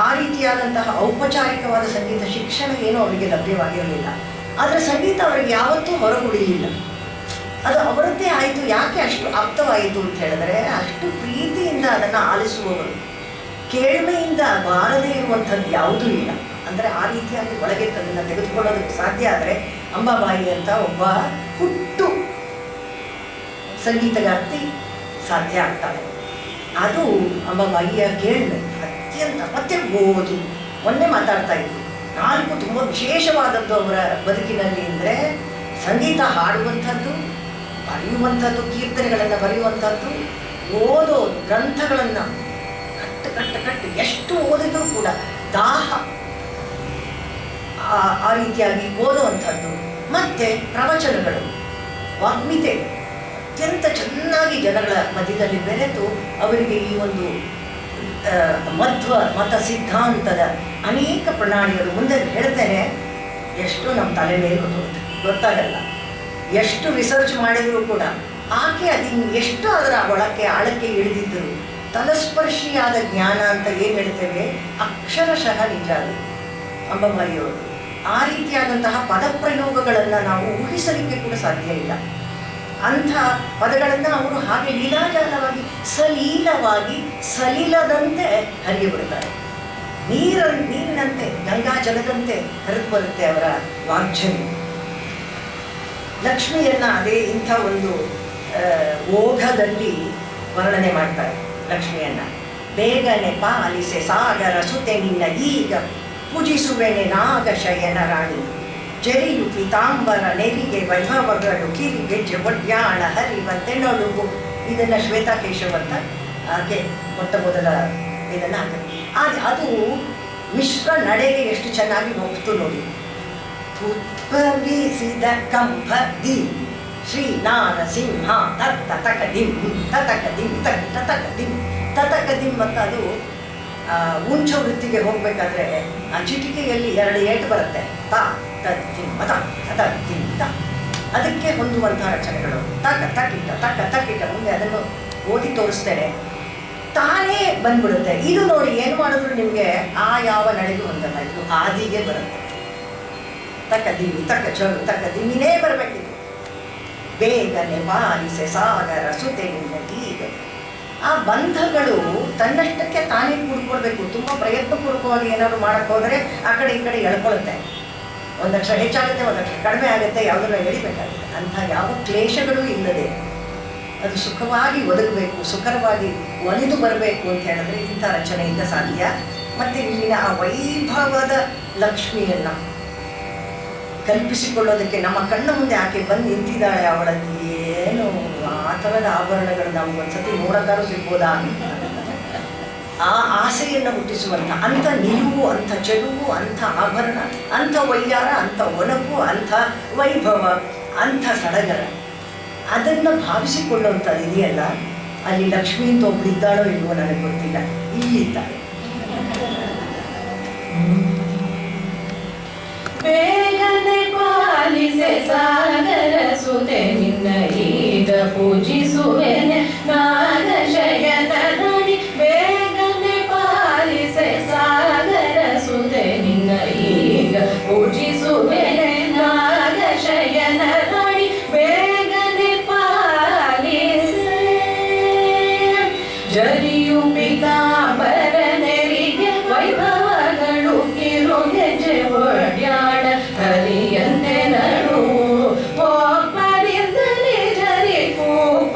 ಆ ರೀತಿಯಾದಂತಹ ಔಪಚಾರಿಕವಾದ ಸಂಗೀತ ಶಿಕ್ಷಣ ಏನೂ ಅವರಿಗೆ ಲಭ್ಯವಾಗಿರಲಿಲ್ಲ. ಆದರೆ ಸಂಗೀತ ಅವರಿಗೆ ಯಾವತ್ತೂ ಹೊರಗುಳಿಲಿಲ್ಲ. ಅದು ಅವರದ್ದೇ ಆಯಿತು. ಯಾಕೆ ಅಷ್ಟು ಆಪ್ತವಾಯಿತು ಅಂತ ಹೇಳಿದ್ರೆ, ಅಷ್ಟು ಪ್ರೀತಿಯಿಂದ ಅದನ್ನು ಆಲಿಸುವವರು, ಕೇಳ್ಮೆಯಿಂದ ಬಾರದೇ ಇರುವಂಥದ್ದು ಯಾವುದೂ ಇಲ್ಲ. ಅಂದರೆ ಆ ರೀತಿಯಾಗಿ ಒಳಗೆ ಅದನ್ನು ತೆಗೆದುಕೊಳ್ಳೋದಕ್ಕೆ ಸಾಧ್ಯ ಆದರೆ ಅಂಬಾಬಾಯಿ ಅಂತ ಒಬ್ಬ ಹುಟ್ಟು ಸಂಗೀತಗಾರ್ತಿ ಸಾಧ್ಯ ಆಗ್ತಾಳೆ. ಅದು ಅಂಬಾಬಾಯಿಯ ಕೇಳ್ಮೆ ಅತ್ಯಂತ. ಮತ್ತೆ ಓದು, ಮೊನ್ನೆ ಮಾತಾಡ್ತಾ ಇದ್ವಿ, 4 ತುಂಬ ವಿಶೇಷವಾದದ್ದು ಅವರ ಬದುಕಿನಲ್ಲಿ. ಅಂದರೆ ಸಂಗೀತ ಹಾಡುವಂಥದ್ದು, ಬರೆಯುವಂಥದ್ದು, ಕೀರ್ತನೆಗಳನ್ನು ಬರೆಯುವಂಥದ್ದು, ಓದೋದು, ಗ್ರಂಥಗಳನ್ನು ಕಟ್ಟು ಎಷ್ಟು ಓದಿದರೂ ಕೂಡ ದಾಹ ಆ ರೀತಿಯಾಗಿ ಓದುವಂಥದ್ದು. ಮತ್ತು ಪ್ರವಚನಗಳು, ವಾಗ್ಮಿತೆ ಅತ್ಯಂತ ಚೆನ್ನಾಗಿ ಜನಗಳ ಮಧ್ಯದಲ್ಲಿ ಬೆರೆತು ಅವರಿಗೆ ಈ ಒಂದು ಮಧ್ವ ಮತ ಸಿದ್ಧಾಂತದ ಅನೇಕ ಪ್ರಣಾಳಿಗಳು ಮುಂದೆ ಹೇಳ್ತೇನೆ. ಎಷ್ಟು ನಮ್ಮ ತಲೆ ಮೇಲೆ ಗೊತ್ತಾಗಲ್ಲ, ಎಷ್ಟು ರಿಸರ್ಚ್ ಮಾಡಿದರೂ ಕೂಡ ಆಕೆ ಅದನ್ನು ಎಷ್ಟು ಅದರ ಒಳಕ್ಕೆ ಆಳಕ್ಕೆ ಇಳಿದಿದ್ದರು. ತಲಸ್ಪರ್ಶಿಯಾದ ಜ್ಞಾನ ಅಂತ ಏನು ಹೇಳ್ತೇವೆ, ಅಕ್ಷರಶಃ ನಿಜ ಅದು ಅಂಬಾಬಾಯಿಯವರು. ಆ ರೀತಿಯಾದಂತಹ ಪದಪ್ರಯೋಗಗಳನ್ನು ನಾವು ಊಹಿಸಲಿಕ್ಕೆ ಕೂಡ ಸಾಧ್ಯ ಇಲ್ಲ. ಅಂಥ ಪದಗಳನ್ನು ಅವರು ಹಾಗೆ ಲೀಲಾಜಾಲವಾಗಿ ಸಲೀಲವಾಗಿ ಸಲಿಲದಂತೆ ಹರಿಯಬಿಡ್ತಾರೆ. ನೀರಿನಂತೆ, ಗಂಗಾ ಜಲದಂತೆ ಹರಿದು ಬರುತ್ತೆ ಅವರ ವಾಗ್ಝರಿ. ಲಕ್ಷ್ಮಿಯನ್ನು ಅದೇ ಇಂಥ ಒಂದು ಓಘದಲ್ಲಿ ವರ್ಣನೆ ಮಾಡ್ತಾರೆ ಲಕ್ಷ್ಮಿಯನ್ನು. ಬೇಗನೆ ಪಾಲಿಸೆ ಸಾಗರ ಸುತೆ ನಿನ್ನ ಈಗ ಪೂಜಿಸುವೆನೆ ನಾಗಶಯನ ರಾಣಿ. ಜರಿಯು ಪೀತಾಂಬರ ನೆರಿಗೆ ವೈಭವಗಳು ಕಿರಿಗೆ ಜವಡ್ಯಾಣ ಹರಿವಂತೆ ನಡುಗು. ಇದನ್ನು ಶ್ವೇತಾ ಕೇಶವ್ ಅಂತ ಆಕೆ ಮೊಟ್ಟ ಮೊದಲ ಇದನ್ನು ಹಾಕಿ ಅದು ಮಿಶ್ರ ನಡೆಗೆ ಎಷ್ಟು ಚೆನ್ನಾಗಿ ಹೋಗ್ತು ನೋಡಿ. ಉದ್ಭವಿಸಿದ ಕಂಭದಿ ಶ್ರೀ ನಾರಸಿಂಹ ತತ್ತ ತಕದಿಂ ತತಕದಿಂ ತತಕದಿಂ ತತಕದಿಂ ಅಂತ. ಅದು ಉಂಚ ವೃತ್ತಿಗೆ ಹೋಗಬೇಕಾದ್ರೆ ಆ ಚಿಟಿಕೆಯಲ್ಲಿ 2 ಏಟು ಬರುತ್ತೆ, ತ ತದ್ದಿಂ ತ ತದ್ದಿಂ ತ. ಅದಕ್ಕೆ ಹೊಂದುವಂತಹ ರಚನೆಗಳು. ತಕ ತಕಿಟ ತಕ ತಕಿಟ. ಮುಂದೆ ಅದನ್ನು ಓದಿ ತೋರಿಸ್ತೇನೆ, ತಾನೇ ಬಂದ್ಬಿಡುತ್ತೆ. ಇದು ನೋಡಿ ಏನು ಮಾಡಿದ್ರು ನಿಮಗೆ ಆ ಯಾವ ನಡೆಗೂ ಹೊಂದಲ್ಲ, ಇದು ಆದಿಗೆ ಬರುತ್ತೆ. ತಕ ದಿಮ್ಮಿ ತಕ ಚಲು ತಕ ದಿಮ್ಮಿನೇ ಬರಬೇಕಿದೆ. ಬೇಗನೆ ಪಾಲಿಸೆ ಸಾಗರ ಸುತೆ ನಿನ್ನ ಈಗ. ಆ ಬಂಧಗಳು ತನ್ನಷ್ಟಕ್ಕೆ ತಾನೇ ಕೂಡ್ಕೊಳ್ಬೇಕು. ತುಂಬ ಪ್ರಯತ್ನಪೂರ್ವಕವಾಗಿ ಏನಾದ್ರು ಮಾಡೋಕ್ಕೆ ಹೋದರೆ ಆ ಕಡೆ ಈ ಕಡೆ ಎಳ್ಕೊಳ್ಳುತ್ತೆ. ಒಂದಕ್ಷ ಹೆಚ್ಚಾಗುತ್ತೆ, ಒಂದಕ್ಷ ಕಡಿಮೆ ಆಗುತ್ತೆ, ಯಾವುದನ್ನು ಎಳಿಬೇಕಾಗುತ್ತೆ. ಅಂಥ ಯಾವ ಕ್ಲೇಶಗಳೂ ಇಲ್ಲದೆ ಅದು ಸುಖವಾಗಿ ಒದಗಬೇಕು, ಸುಖರವಾಗಿ ಒಲಿದು ಬರಬೇಕು ಅಂತ ಹೇಳಿದ್ರೆ ಇಂಥ ರಚನೆಯಿಂದ ಸಾಧ್ಯ. ಮತ್ತು ಇಲ್ಲಿನ ಆ ವೈಭವದ ಲಕ್ಷ್ಮಿಯನ್ನು ಕಲ್ಪಿಸಿಕೊಳ್ಳೋದಕ್ಕೆ ನಮ್ಮ ಕಣ್ಣ ಮುಂದೆ ಆಕೆ ಬಂದು ನಿಂತಿದ್ದಾಳೆ. ಅವಳದ್ದು ಏನು ಆ ಥರದ ಆಭರಣಗಳು ನಮಗೊಂದ್ಸತಿ ನೋಡೋಕ್ಕಾದ್ರೂ ಸಿಗ್ಬೋದಾ? ಆ ಆಸೆಯನ್ನು ಹುಟ್ಟಿಸುವಂಥ ಅಂಥ ನಿಲುವು, ಅಂಥ ಚೆಲುವು, ಅಂಥ ಆಭರಣ, ಅಂಥ ವೈಯಾರ, ಅಂಥ ಒನಗು, ಅಂಥ ವೈಭವ, ಅಂಥ ಸಡಗರ, ಅದನ್ನು ಭಾವಿಸಿಕೊಳ್ಳುವಂಥದ್ದು ಇದೆಯಲ್ಲ. ಅಲ್ಲಿ ಲಕ್ಷ್ಮೀ ಅಂತ ಒಬ್ಬಳಿದ್ದಾಳೋ ಇಲ್ವೋ ನನಗೆ ಗೊತ್ತಿಲ್ಲ, ಇಲ್ಲಿದ್ದಾಳೆ. ಬೇಗನೆ ಪಾಲಿಸೆ ಸಾಗರ ಸುತೆ ನಿನ್ನ ಈಗ ಪೂಜಿಸುವೆನೆ ನಾಗಶಯನ ರಾಣಿ. ಬೇಗನೆ ಪಾಲಿಸೆ ಸಾಗರ ಸುತೆ ನಿನ್ನ ಈಗ ಪೂಜಿಸುವೆನೆ ನಾಗಶಯನ ರಾಣಿ. ಬೇಗನೆ ಪಾಲಿಸೆ ಜರಿಯು ಪೀತಾಂಬರ ನೆರಿಗೆ ವೈಭವಗಳು ಕಿರುಗೆ ಜವಡ್ಯಾಣ ಹರಿಯಂತೆ ನಡುವು. ಒಬ್ಬರಿಂದಲೇ ಜರಿ ಕೂಪ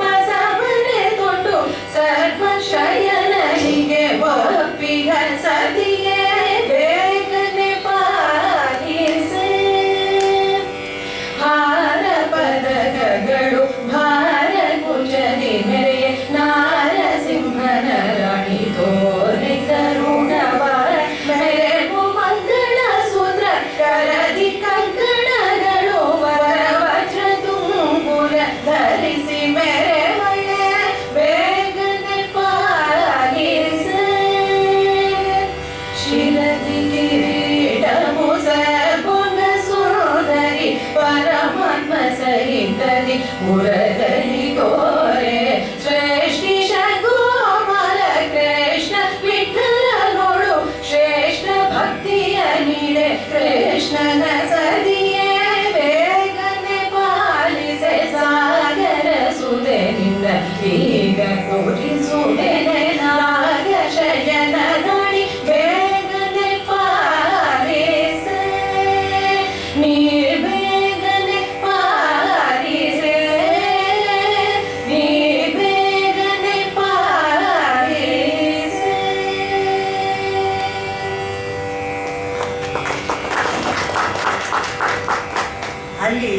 ಅಲ್ಲಿ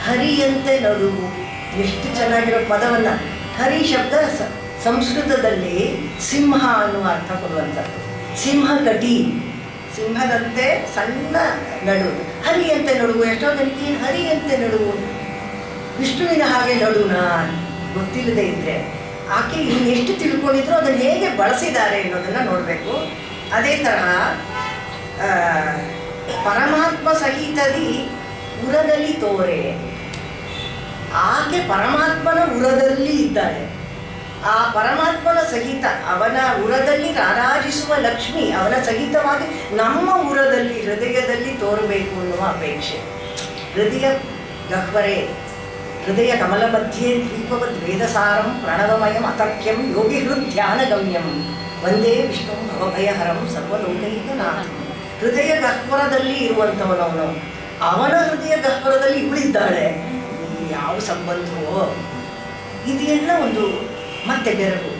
ಹರಿಯಂತೆ ನಡುವು, ಎಷ್ಟು ಚೆನ್ನಾಗಿರೋ ಪದವನ್ನು. ಹರಿ ಶಬ್ದ ಸಂಸ್ಕೃತದಲ್ಲಿ ಸಿಂಹ ಅನ್ನುವ ಅರ್ಥ ಕೊಡುವಂಥದ್ದು. ಸಿಂಹ ಕಟಿ, ಸಿಂಹದಂತೆ ಸಣ್ಣ ನಡುವುದು. ಹರಿಯಂತೆ ನಡುವು, ಎಷ್ಟೋ ಜನಕ್ಕೆ ಹರಿಯಂತೆ ನಡುವು, ವಿಷ್ಣುವಿನ ಹಾಗೆ ನಡುನ ಗೊತ್ತಿಲ್ಲದೆ ಇದ್ದರೆ ಆಕೆ ಇನ್ನೆಷ್ಟು ತಿಳ್ಕೊಂಡಿದ್ರು ಅದನ್ನು ಹೇಗೆ ಬಳಸಿದ್ದಾರೆ ಅನ್ನೋದನ್ನು ನೋಡಬೇಕು. ಅದೇ ತರಹ ಪರಮಾತ್ಮ ಸಹಿತದಿ ಉರದಲ್ಲಿ ತೋರೆ, ಆಕೆ ಪರಮಾತ್ಮನ ಉರದಲ್ಲಿ ಇದ್ದಾಳೆ. ಆ ಪರಮಾತ್ಮನ ಸಹಿತ ಅವನ ಉರದಲ್ಲಿ ರಾರಾಜಿಸುವ ಲಕ್ಷ್ಮಿ ಅವನ ಸಹಿತವಾಗಿ ನಮ್ಮ ಉರದಲ್ಲಿ ಹೃದಯದಲ್ಲಿ ತೋರಬೇಕು ಅನ್ನುವ ಅಪೇಕ್ಷೆ. ಹೃದಯ ಗಹ್ವರೆ, ಹೃದಯ ಕಮಲ ಮಧ್ಯೆ ದ್ವೀಪವದ್ ವೇದಸಾರಂ ಪ್ರಣವಮಯಂ ಅತರ್ಕ್ಯಂ ಯೋಗಿ ಹೃದ್ಯಾನಗಮ್ಯಂ ವಂದೇ ವಿಷ್ಣು ಭವಭಯಹರಂ ಸರ್ವಲೋಕೈಕನಾಥಂ. ಹೃದಯ ಗಹ್ವರದಲ್ಲಿ ಇರುವಂಥವನವನು, ಅವನ ಹೃದಯ ಗಹ್ವರದಲ್ಲಿ ಇವಳಿದ್ದಾಳೆ. ಯಾವ ಸಂಬಂಧವೋ ಇದೆಲ್ಲ ಒಂದು ಮತ್ತೆ ಬೆರಗು.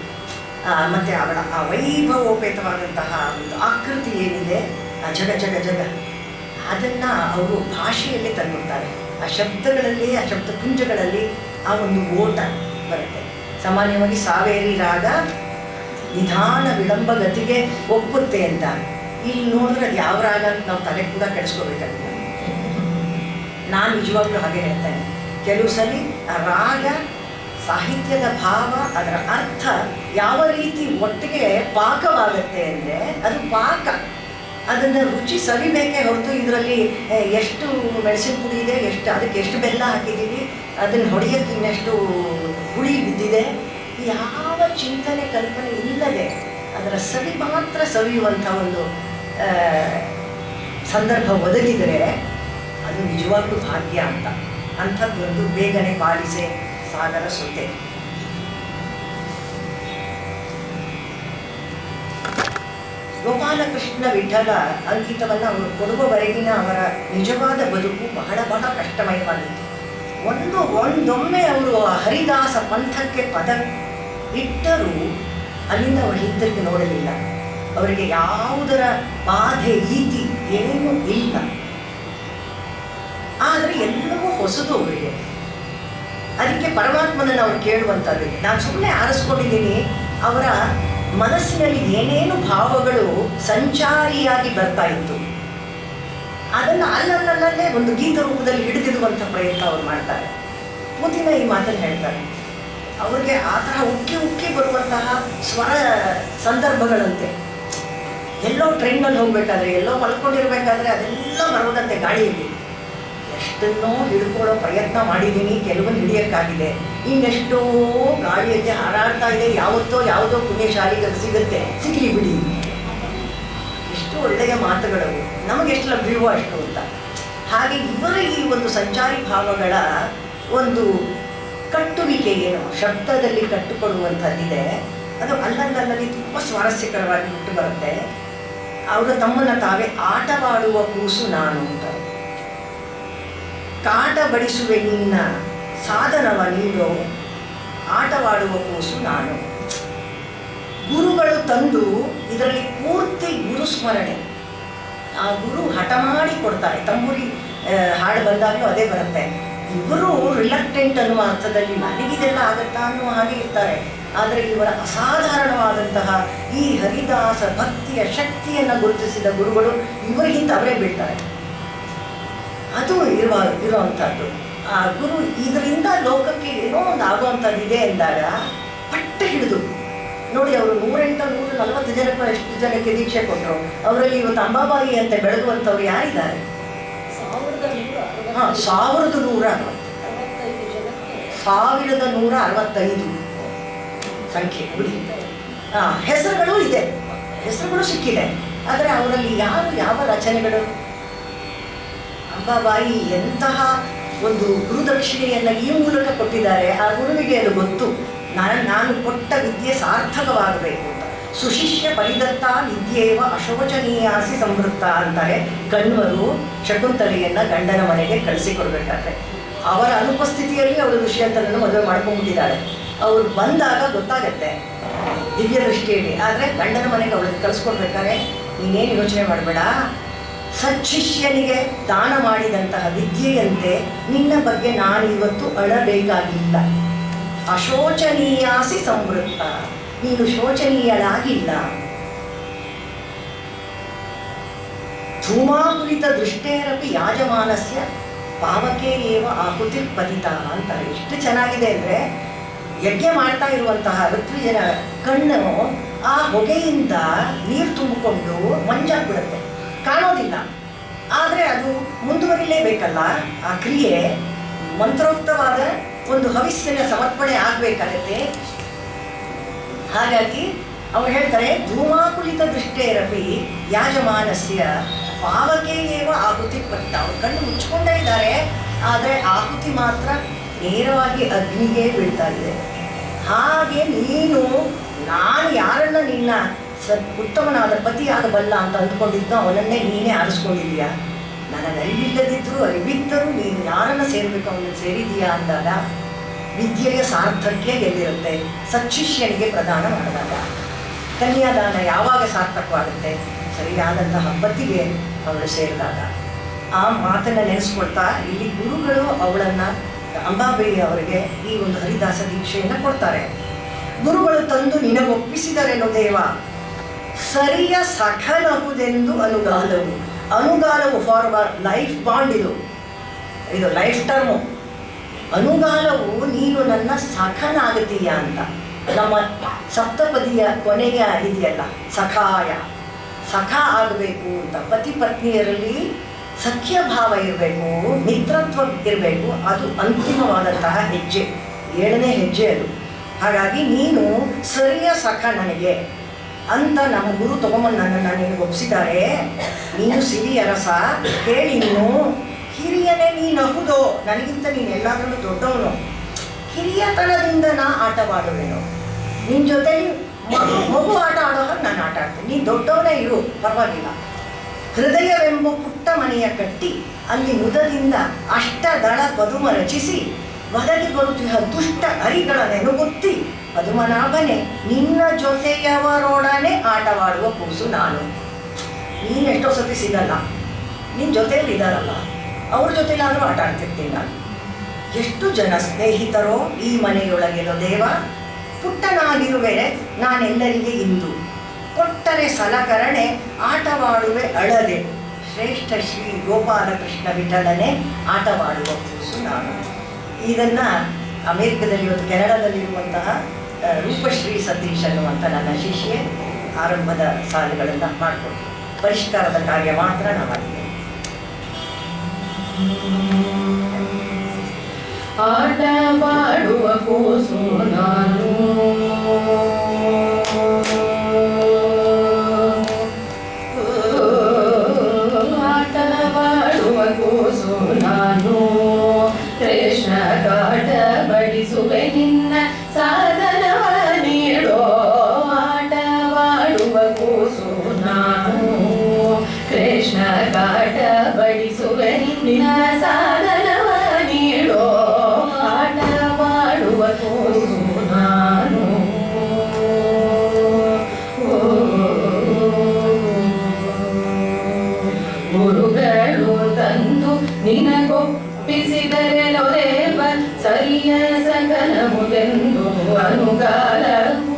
ಮತ್ತು ಅವಳ ಆ ವೈಭವೋಪೇತವಾದಂತಹ ಒಂದು ಆಕೃತಿ ಏನಿದೆ, ಆ ಜಗ ಜಗ ಜಗ, ಅದನ್ನು ಅವರು ಭಾಷೆಯಲ್ಲೇ ತಂದುಬಿಡ್ತಾರೆ. ಆ ಶಬ್ದಗಳಲ್ಲಿ, ಆ ಶಬ್ದಪುಂಜಗಳಲ್ಲಿ ಆ ಒಂದು ಓಟ ಬರುತ್ತೆ. ಸಾಮಾನ್ಯವಾಗಿ ಸಾವೇರಿ ರಾಗ ನಿಧಾನ ವಿಳಂಬ ಗತಿಗೆ ಒಪ್ಪುತ್ತೆ ಅಂತ. ಇಲ್ಲಿ ನೋಡಿದ್ರೆ ಅದು ಯಾವ ರಾಗ ಅಂತ ನಾವು ತಲೆ ಕೂಡ ಕೆಡಿಸ್ಕೋಬೇಕಾಗಿಲ್ಲ. ನಾನು ನಿಜವಾಗ್ಲೂ ಹಾಗೆ ಹೇಳ್ತೇನೆ. ಕೆಲವು ಸಲ ಆ ರಾಗ, ಸಾಹಿತ್ಯದ ಭಾವ, ಅದರ ಅರ್ಥ ಯಾವ ರೀತಿ ಒಟ್ಟಿಗೆ ಪಾಕವಾಗುತ್ತೆ ಅಂದರೆ ಅದು ಪಾಕ. ಅದನ್ನು ರುಚಿ ಸವಿಬೇಕೇ ಹೊರತು ಇದರಲ್ಲಿ ಎಷ್ಟು ಮೆಣಸಿನ ಪುಡಿ ಇದೆ, ಅದಕ್ಕೆ ಎಷ್ಟು ಬೆಲ್ಲ ಹಾಕಿದ್ದೀವಿ, ಅದನ್ನು ಹೊಡೆಯೋಕ್ಕೆ ಇನ್ನೆಷ್ಟು ಹುಳಿ ಬಿದ್ದಿದೆ, ಯಾವ ಚಿಂತನೆ ಕಲ್ಪನೆ ಇಲ್ಲದೆ ಅದರ ಸವಿ ಮಾತ್ರ ಸವಿಯುವಂಥ ಒಂದು ಸಂದರ್ಭ ಒದಗಿದರೆ ಅದು ನಿಜವಾಗ್ಲೂ ಭಾಗ್ಯ ಅಂತ. ಅಂಥದ್ದೊಂದು ಬೇಗನೆ ಪಾಲಿಸೆ ಸಾಗರ ಸುತ್ತೆ. ಗೋಪಾಲಕೃಷ್ಣ ವಿಠಲ ಅಂಕಿತವನ್ನು ಅವರು ಕೊಡುವವರೆಗಿನ ಅವರ ನಿಜವಾದ ಬದುಕು ಬಹಳ ಬಹಳ ಕಷ್ಟಮಯವಾಗಿತ್ತು. ಒಂದೊಮ್ಮೆ ಅವರು ಹರಿದಾಸ ಪಂಥಕ್ಕೆ ಪದ ಇಟ್ಟರೂ ಅಲ್ಲಿಂದ ಅವರು ಹಿಂತಿರುಗಿ ನೋಡಲಿಲ್ಲ. ಅವರಿಗೆ ಯಾವುದರ ಬಾಧೆ ಈತಿ ಏನೂ ಇಲ್ಲ. ಆದರೆ ಎಲ್ಲವೂ ಹೊಸದು ಅವರಿಗೆ. ಅದಕ್ಕೆ ಪರಮಾತ್ಮನನ್ನು ಅವರು ಕೇಳುವಂಥದ್ದು. ನಾನು ಸುಮ್ಮನೆ ಆರಿಸ್ಕೊಂಡಿದ್ದೀನಿ. ಅವರ ಮನಸ್ಸಿನಲ್ಲಿ ಏನೇನು ಭಾವಗಳು ಸಂಚಾರಿಯಾಗಿ ಬರ್ತಾ ಇತ್ತು ಅದನ್ನು ಅಲ್ಲಲ್ಲೇ ಒಂದು ಗೀತ ರೂಪದಲ್ಲಿ ಹಿಡಿದಿಡುವಂಥ ಪ್ರಯತ್ನ ಅವ್ರು ಮಾಡ್ತಾರೆ. ಪೂತಿನ ಈ ಮಾತನ್ನು ಹೇಳ್ತಾರೆ. ಅವ್ರಿಗೆ ಆ ಥರ ಉಕ್ಕಿ ಬರುವಂತಹ ಸ್ವರ ಸಂದರ್ಭಗಳಂತೆ. ಎಲ್ಲೋ ಟ್ರೈನಲ್ಲಿ ಹೋಗ್ಬೇಕಾದ್ರೆ, ಎಲ್ಲೋ ಮಲ್ಕೊಂಡಿರ್ಬೇಕಾದ್ರೆ ಅದೆಲ್ಲ ಬರೋದಂತೆ ಗಾಳಿಯಲ್ಲಿ. ಎಷ್ಟನ್ನೋ ಹಿಡ್ಕೊಳ್ಳೋ ಪ್ರಯತ್ನ ಮಾಡಿದ್ದೀನಿ, ಕೆಲವೊಂದು ಹಿಡಿಯೋಕ್ಕಾಗಿದೆ. ಇನ್ನೆಷ್ಟೋ ಗಾಳಿಯಲ್ಲಿ ಹಾರಾಡ್ತಾ ಇದೆ. ಯಾವುದೋ ಪುಣ್ಯಶಾಲಿಗೆ ಅದು ಸಿಗಲಿ ಬಿಡಿ. ಎಷ್ಟು ಒಳ್ಳೆಯ ಮಾತುಗಳು, ನಮಗೆಷ್ಟು ಲಭ್ಯವೋ ಅಷ್ಟು ಅಂತ. ಹಾಗೆ ಇವರ ಈ ಒಂದು ಸಂಚಾರಿ ಭಾವಗಳ ಒಂದು ಕಟ್ಟುವಿಕೆ ಏನು ಶಬ್ದದಲ್ಲಿ ಕಟ್ಟುಕೊಡುವಂಥದ್ದಿದೆ, ಅದು ಅಲ್ಲಲ್ಲಿ ತುಂಬ ಸ್ವಾರಸ್ಯಕರವಾಗಿ ಹುಟ್ಟು ಬರುತ್ತೆ. ಅವರು ತಮ್ಮನ್ನು ತಾವೇ ಆಟವಾಡುವ ಕೂಸು ನಾನು ಅಂತ. ಕಾಟ ಬಡಿಸುವೆ ನಿನ್ನ ಸಾಧನವ ನೀಡೋ ಆಟವಾಡುವ ಕೂಸು ನಾನು. ಗುರುಗಳು ತಂದು ಇದರಲ್ಲಿ ಪೂರ್ತಿ ಗುರು ಸ್ಮರಣೆ. ಆ ಗುರು ಹಠ ಮಾಡಿ ಕೊಡ್ತಾರೆ. ತಂಬೂರಿ ಹಾಡು ಬಂದಾಗಲೂ ಅದೇ ಬರುತ್ತೆ. ಇವರು ರಿಲಕ್ಟೆಂಟ್ ಅನ್ನುವ ಅರ್ಥದಲ್ಲಿ ನನಗಿದೆಲ್ಲ ಆಗುತ್ತಾ ಅನ್ನುವ ಹಾಗೆ ಇರ್ತಾರೆ. ಆದರೆ ಇವರ ಅಸಾಧಾರಣವಾದಂತಹ ಈ ಹರಿದಾಸ ಭಕ್ತಿಯ ಶಕ್ತಿಯನ್ನು ಗುರುತಿಸಿದ ಗುರುಗಳು ಇವರಿಗಿಂತ ಅವರೇ ಬೀಳ್ತಾರೆ. ಅದು ಇರುವಂಥದ್ದು. ಆ ಗುರು ಇದರಿಂದ ಲೋಕಕ್ಕೆ ಏನೋ ಒಂದು ಆಗುವಂಥದ್ದಿದೆ ಎಂದಾಗ ಪಟ್ಟ ಹಿಡಿದು ನೋಡಿ. ಅವರು 140 ಜನಕ್ಕೂ ಎಷ್ಟು ಜನಕ್ಕೆ ದೀಕ್ಷೆ ಕೊಟ್ಟರು. ಅವರಲ್ಲಿ ಇವತ್ತು ಅಂಬಾಬಾಯಿ ಅಂತ ಬೆಳೆದುವಂಥವ್ರು ಯಾರಿದ್ದಾರೆ? 1165 ಸಂಖ್ಯೆ ಬಿಡಿ. ಹೆಸರುಗಳು ಇದೆ, ಹೆಸರುಗಳು ಸಿಕ್ಕಿದೆ. ಆದರೆ ಅವರಲ್ಲಿ ಯಾವ ರಚನೆಗಳು? ಅಂಬಾಬಾಯಿ ಎಂತಹ ಒಂದು ಗುರುದಕ್ಷಿಣೆಯನ್ನು ಈ ಮೂಲಕ ಕೊಟ್ಟಿದ್ದಾರೆ. ಆ ಗುರುವಿಗೆ ಅದು ಗೊತ್ತು, ನಾನು ಕೊಟ್ಟ ವಿದ್ಯೆ ಸಾರ್ಥಕವಾಗಬೇಕು ಅಂತ. ಸುಶಿಷ್ಯ ಪರಿದತ್ತ ವಿದ್ಯೇವ ಅಶೋಚನೀಯಾಸಿ ಸಮೃದ್ಧ ಅಂತಾರೆ ಕಣ್ವರು ಶಕುಂತಲೆಯನ್ನು ಗಂಡನ ಮನೆಗೆ ಕಳಿಸಿಕೊಡ್ಬೇಕಾದ್ರೆ. ಅವರ ಅನುಪಸ್ಥಿತಿಯಲ್ಲಿ ಅವರು ದುಷ್ಯಂತನನ್ನು ಮದುವೆ ಮಾಡ್ಕೊಂಡ್ಬಿಟ್ಟಿದ್ದಾಳೆ. ಅವ್ರು ಬಂದಾಗ ಗೊತ್ತಾಗತ್ತೆ ದಿವ್ಯ ದೃಷ್ಟಿಯಲ್ಲಿ. ಆದರೆ ಗಂಡನ ಮನೆಗೆ ಅವಳಿಗೆ ಕಳಿಸ್ಕೊಡ್ಬೇಕಾದ್ರೆ ನೀನೇನು ಯೋಚನೆ ಮಾಡಬೇಡ, ಸಚ್ಚಿಷ್ಯನಿಗೆ ದಾನ ಮಾಡಿದಂತಹ ವಿದ್ಯೆಯಂತೆ ನಿನ್ನ ಬಗ್ಗೆ ನಾನಿವತ್ತು ಅಳಬೇಕಾಗಿಲ್ಲ. ಅಶೋಚನೀಯಾಸಿ ಸಂವೃತ್ತ, ನೀನು ಶೋಚನೀಯಳಾಗಿಲ್ಲ. ಧೂಮಾಕುಲಿತ ದೃಷ್ಟೇರಪಿ ಯಾಜಮಾನಸ್ಯ ಪಾವಕೇ ಏವ ಆಹುತಿ ಪತಿತ ಅಂತಾರೆ. ಎಷ್ಟು ಚೆನ್ನಾಗಿದೆ ಅಂದರೆ, ಯಜ್ಞ ಮಾಡ್ತಾ ಇರುವಂತಹ ಋತ್ವಿಜನ ಕಣ್ಣು ಆ ಹೊಗೆಯಿಂದ ನೀರು ತುಂಬಿಕೊಂಡು ಮಂಜಾಗ್ಬಿಡುತ್ತೆ, ಕಾಣೋದಿಲ್ಲ. ಆದರೆ ಅದು ಮುಂದುವರಿಲೇಬೇಕಲ್ಲ, ಆ ಕ್ರಿಯೆ ಮಂತ್ರೋಕ್ತವಾದ ಒಂದು ಹವಿಸ್ಸಿನ ಸಮರ್ಪಣೆ ಆಗಬೇಕಾಗತ್ತೆ. ಹಾಗಾಗಿ ಅವ್ರು ಹೇಳ್ತಾರೆ, ಧೂಮಾಕುಲಿತ ದೃಷ್ಟೇರಪಿ ಯಾಜಮಾನಸ್ಯ ಪಾವಕೇ ಏವ ಆಹುತಿ ಪತಿತ. ಅವ್ರ ಕಣ್ಣು ಮುಚ್ಕೊಂಡೇ ಇದ್ದಾರೆ, ಆದರೆ ಆಹುತಿ ಮಾತ್ರ ನೇರವಾಗಿ ಅಗ್ನಿಗೆ ಬೀಳ್ತಾ ಇದೆ. ಹಾಗೆ ನೀನು, ನಾನು ಯಾರನ್ನ ನಿನ್ನ ಉತ್ತಮನಾದ ಪತಿಯಾಗಬಲ್ಲ ಅಂತ ಅಂದ್ಕೊಂಡಿದ್ದೋ ಅವನನ್ನೇ ನೀನೇ ಆರಿಸ್ಕೊಂಡಿದೀಯಾ. ನನಗೆ ಅರಿವಿಲ್ಲದಿದ್ದರೂ ಅರಿವಿದ್ದರೂ ನೀನು ಯಾರನ್ನು ಸೇರಬೇಕು ಅವನನ್ನು ಸೇರಿದೀಯಾ ಅಂದಾಗ ವಿದ್ಯೆಯ ಸಾರ್ಥಕ್ಯ ಎಲ್ಲಿರುತ್ತೆ? ಸಚ್ಚಿಷ್ಯನಿಗೆ ಪ್ರದಾನ ಮಾಡಿದಾಗ. ಕನ್ಯಾದಾನ ಯಾವಾಗ ಸಾರ್ಥಕವಾಗುತ್ತೆ? ಸರಿಯಾದಂತಹ ಪತಿಗೆ ಅವಳು ಸೇರಿದಾಗ. ಆ ಮಾತನ್ನು ನೆನೆಸ್ಕೊಳ್ತಾ ಇಲ್ಲಿ ಗುರುಗಳು ಅವಳನ್ನು, ಅಂಬಾಬಾಯಿ ಅವರಿಗೆ ಈ ಒಂದು ಹರಿದಾಸ ದೀಕ್ಷೆಯನ್ನು ಕೊಡ್ತಾರೆ. ಗುರುಗಳು ತಂದು ನಿನಗೊಪ್ಪಿಸಿದರೆನೋ ದೇವ, ಸರಿಯ ಸಖನಹುದೆಂದು ಅನುಗಾಲವು. ಅನುಗಾಲವು ಫಾರ್ ಲೈಫ್ ಬಾಂಡ್, ಇದು ಲೈಫ್ ಟರ್ಮು. ಅನುಗಾಲವು ನೀನು ನನ್ನ ಸಖನಾಗತೀಯ ಅಂತ. ನಮ್ಮ ಸಪ್ತಪದಿಯ ಕೊನೆಯ ಇದೆಯಲ್ಲ, ಸಖಾಯ, ಸಖ ಆಗಬೇಕು ಅಂತ. ಪತಿ ಪತ್ನಿಯರಲ್ಲಿ ಸಖ್ಯ ಭಾವ ಇರಬೇಕು, ಮಿತ್ರತ್ವ ಇರಬೇಕು. ಅದು ಅಂತಿಮವಾದಂತಹ ಹೆಜ್ಜೆ, 7ನೇ ಹೆಜ್ಜೆ ಅದು. ಹಾಗಾಗಿ ನೀನು ಸರಿಯ ಸಖ ನನಗೆ ಅಂತ ನಮ್ಮ ಗುರು ತಗೊಂಬಂದು ನನ್ನನ್ನು ನಿನಗೆ ಒಪ್ಪಿಸಿದ್ದಾರೆ. ನೀನು ಸಿರಿಯ ರಸ ಕೇಳಿ, ನೀನು ಹಿರಿಯನೇ ನೀನಹುದೋ, ನನಗಿಂತ ನೀನು ಎಲ್ಲಾದ್ರೂ ದೊಡ್ಡವನು. ಹಿರಿಯತನದಿಂದ ನಾ ಆಟವಾಡುವೆನು, ನಿನ್ನ ಜೊತೆಲಿ ಮಗು ಆಟ ಆಡೋ ಹಾಗೆ ನಾನು ಆಟ ಆಡ್ತೀನಿ. ನೀನು ದೊಡ್ಡವನೇ ಇರು, ಪರವಾಗಿಲ್ಲ. ಹೃದಯವೆಂಬ ಪುಟ್ಟ ಮನೆಯ ಕಟ್ಟಿ ಅಲ್ಲಿ ಮುದದಿಂದ ಅಷ್ಟದಳ ಪದುಮ ರಚಿಸಿ ಒದಗಿ ಬರುತ್ತಿಹ ದುಷ್ಟ ಅರಿಗಳ ನೆನುಗುತ್ತಿ ಪದುಮನಾಭನೆ ನಿನ್ನ ಜೊತೆಯವರೊಡನೆ ಆಟವಾಡುವ ಕೂಸು ನಾನು. ನೀನು ಎಷ್ಟೋ ಸತಿ ಸಿಗಲ್ಲ, ನಿನ್ನ ಜೊತೆಯಲ್ಲಿ ಇದ್ದಾರಲ್ಲ ಅವ್ರ ಜೊತೆಲಾದರೂ ಆಟ ಆಡ್ತಿರ್ತೀನಿ ನಾನು. ಎಷ್ಟು ಜನ ಸ್ನೇಹಿತರೋ ಈ ಮನೆಯೊಳಗೆಲ್ಲೋ ದೇವ, ಪುಟ್ಟನಾಗಿರುವೆ ನಾನೆಲ್ಲರಿಗೆ ಇಂದು. ಕೊಟ್ಟರೆ ಸಲಕರಣೆ ಆಟವಾಡುವೆ ಅಳದೆ, ಶ್ರೇಷ್ಠ ಶ್ರೀ ಗೋಪಾಲಕೃಷ್ಣ ವಿಠಲನೆ ಆಟವಾಡುವ ಕೂಸು ನಾನು. ಇದನ್ನು ಅಮೇರಿಕದಲ್ಲಿ ಇವತ್ತು ಕೆನಡಾದಲ್ಲಿರುವಂತಹ ರೂಪಶ್ರೀ ಸತೀಶ್ ಅನ್ನುವಂಥ ನನ್ನ ಶಿಷ್ಯೆ ಆರಂಭದ ಸಾಲುಗಳನ್ನು ಮಾಡಿಕೊಟ್ಟು ಪರಿಷ್ಕಾರದ ಕಾರ್ಯ ಮಾತ್ರ ನಾನು ಮಾಡಿದ್ದೇನೆ. ಆಟವಾಡುವ ಕೂಸು ನಾನು, ಆಟವಾಡುವ ಕೂಸು ನಾನು, ಕೃಷ್ಣ ಕಾಟ ಬಡಿಸುವೆ ನಿನ್ನ ಸಾಧನವ ನೀಡೋ. ಆಟವಾಡುವ ಕೂಸು ನಾನು, ಕೃಷ್ಣ ಕಾಟ ಬಡಿಸುವೆ ನಿನ್ನ ಸಾಧನವ ನೀಡೋ. ಆಟವಾಡುವ ಕೂಸು ನಾನು. ಗುರುಗಳು ತಂದು ನಿನಗೊಪ್ಪಿಸಿದರೆ ಲೊರೆವ ಸರಿಯ ಸಕಲವುದೆಂದು ಅನುಗಾಲವು.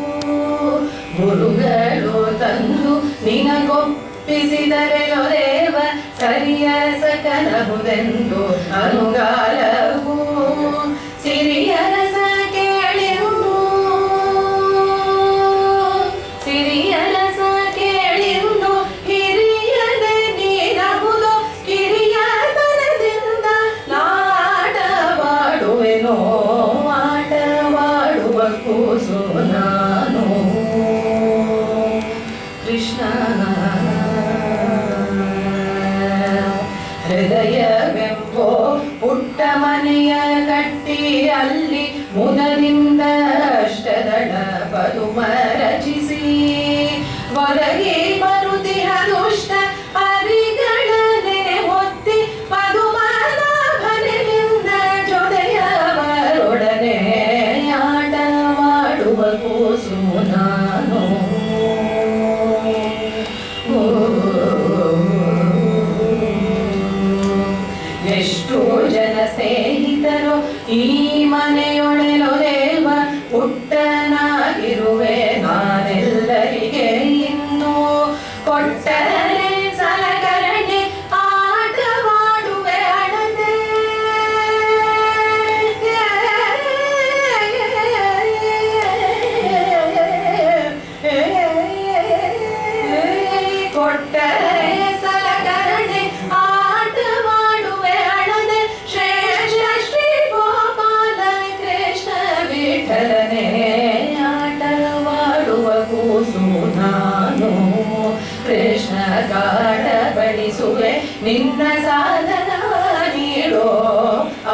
ಗುರುಗಳು ತಂದು ನಿನಗೊಪ್ಪಿಸಿದರೆ ಲೊರೆವ ಸರಿಯ ಸಕಲವುದೆಂದು ಅನುಗಾಲವು. ಸಿರಿಯ ರಸ ಕೇಳಿರುವುದು, ಸಿರಿಯ ರಸ ಕೇಳಿರುವುದು, ಹಿರಿಯದೆ ನೀನಹುದು. ಕಿರಿಯತನದಿಂದ ಆಟವಾಡುವೆನೋ, ಆಟವಾಡುವ ಕೂಸು ನಾನು. ಕೃಷ್ಣ ಹೃದಯವೆಂಬೋ ಪುಟ್ಟ ಮನೆಯ ಕಟ್ಟಿ ಅಲ್ಲಿ ಮುದದಿಂದ ಅಷ್ಟದಳ ಪದುಮ ರಚಿಸಿ ಒದಗಿ ಬರುತ್ತಿಹ ದುಷ್ಟ ಅರಿಗಳ ನೆನೆ ಹೊತ್ತಿ ಪದುಮನಾಭನಿಂದ ಜೊತೆಯವರೊಡನೆ ಆಟವಾಡುವ ಕೂಸು ನಾನು. ಕೊಟ್ಟರೆ ಸಲಕರಣೆ ಆಟವಾಡುವೆ ಅಣದೆ ಕೊಟ್ಟರೆ ಸಲಕರಣೆ ಆಟವಾಡುವೆ ಅಣದೆ ಶ್ರೇಷ್ಠ ಶ್ರೀ ಗೋಪಾಲ ಕೃಷ್ಣ ವಿಠಲನೆ ಆಟವಾಡುವ ಕೂಸು ನಾನು ಕೃಷ್ಣ ಕಾಟ ಬಡಿಸುವೆ ನಿನ್ನ ಸಾಧನವ ನೀಡೋ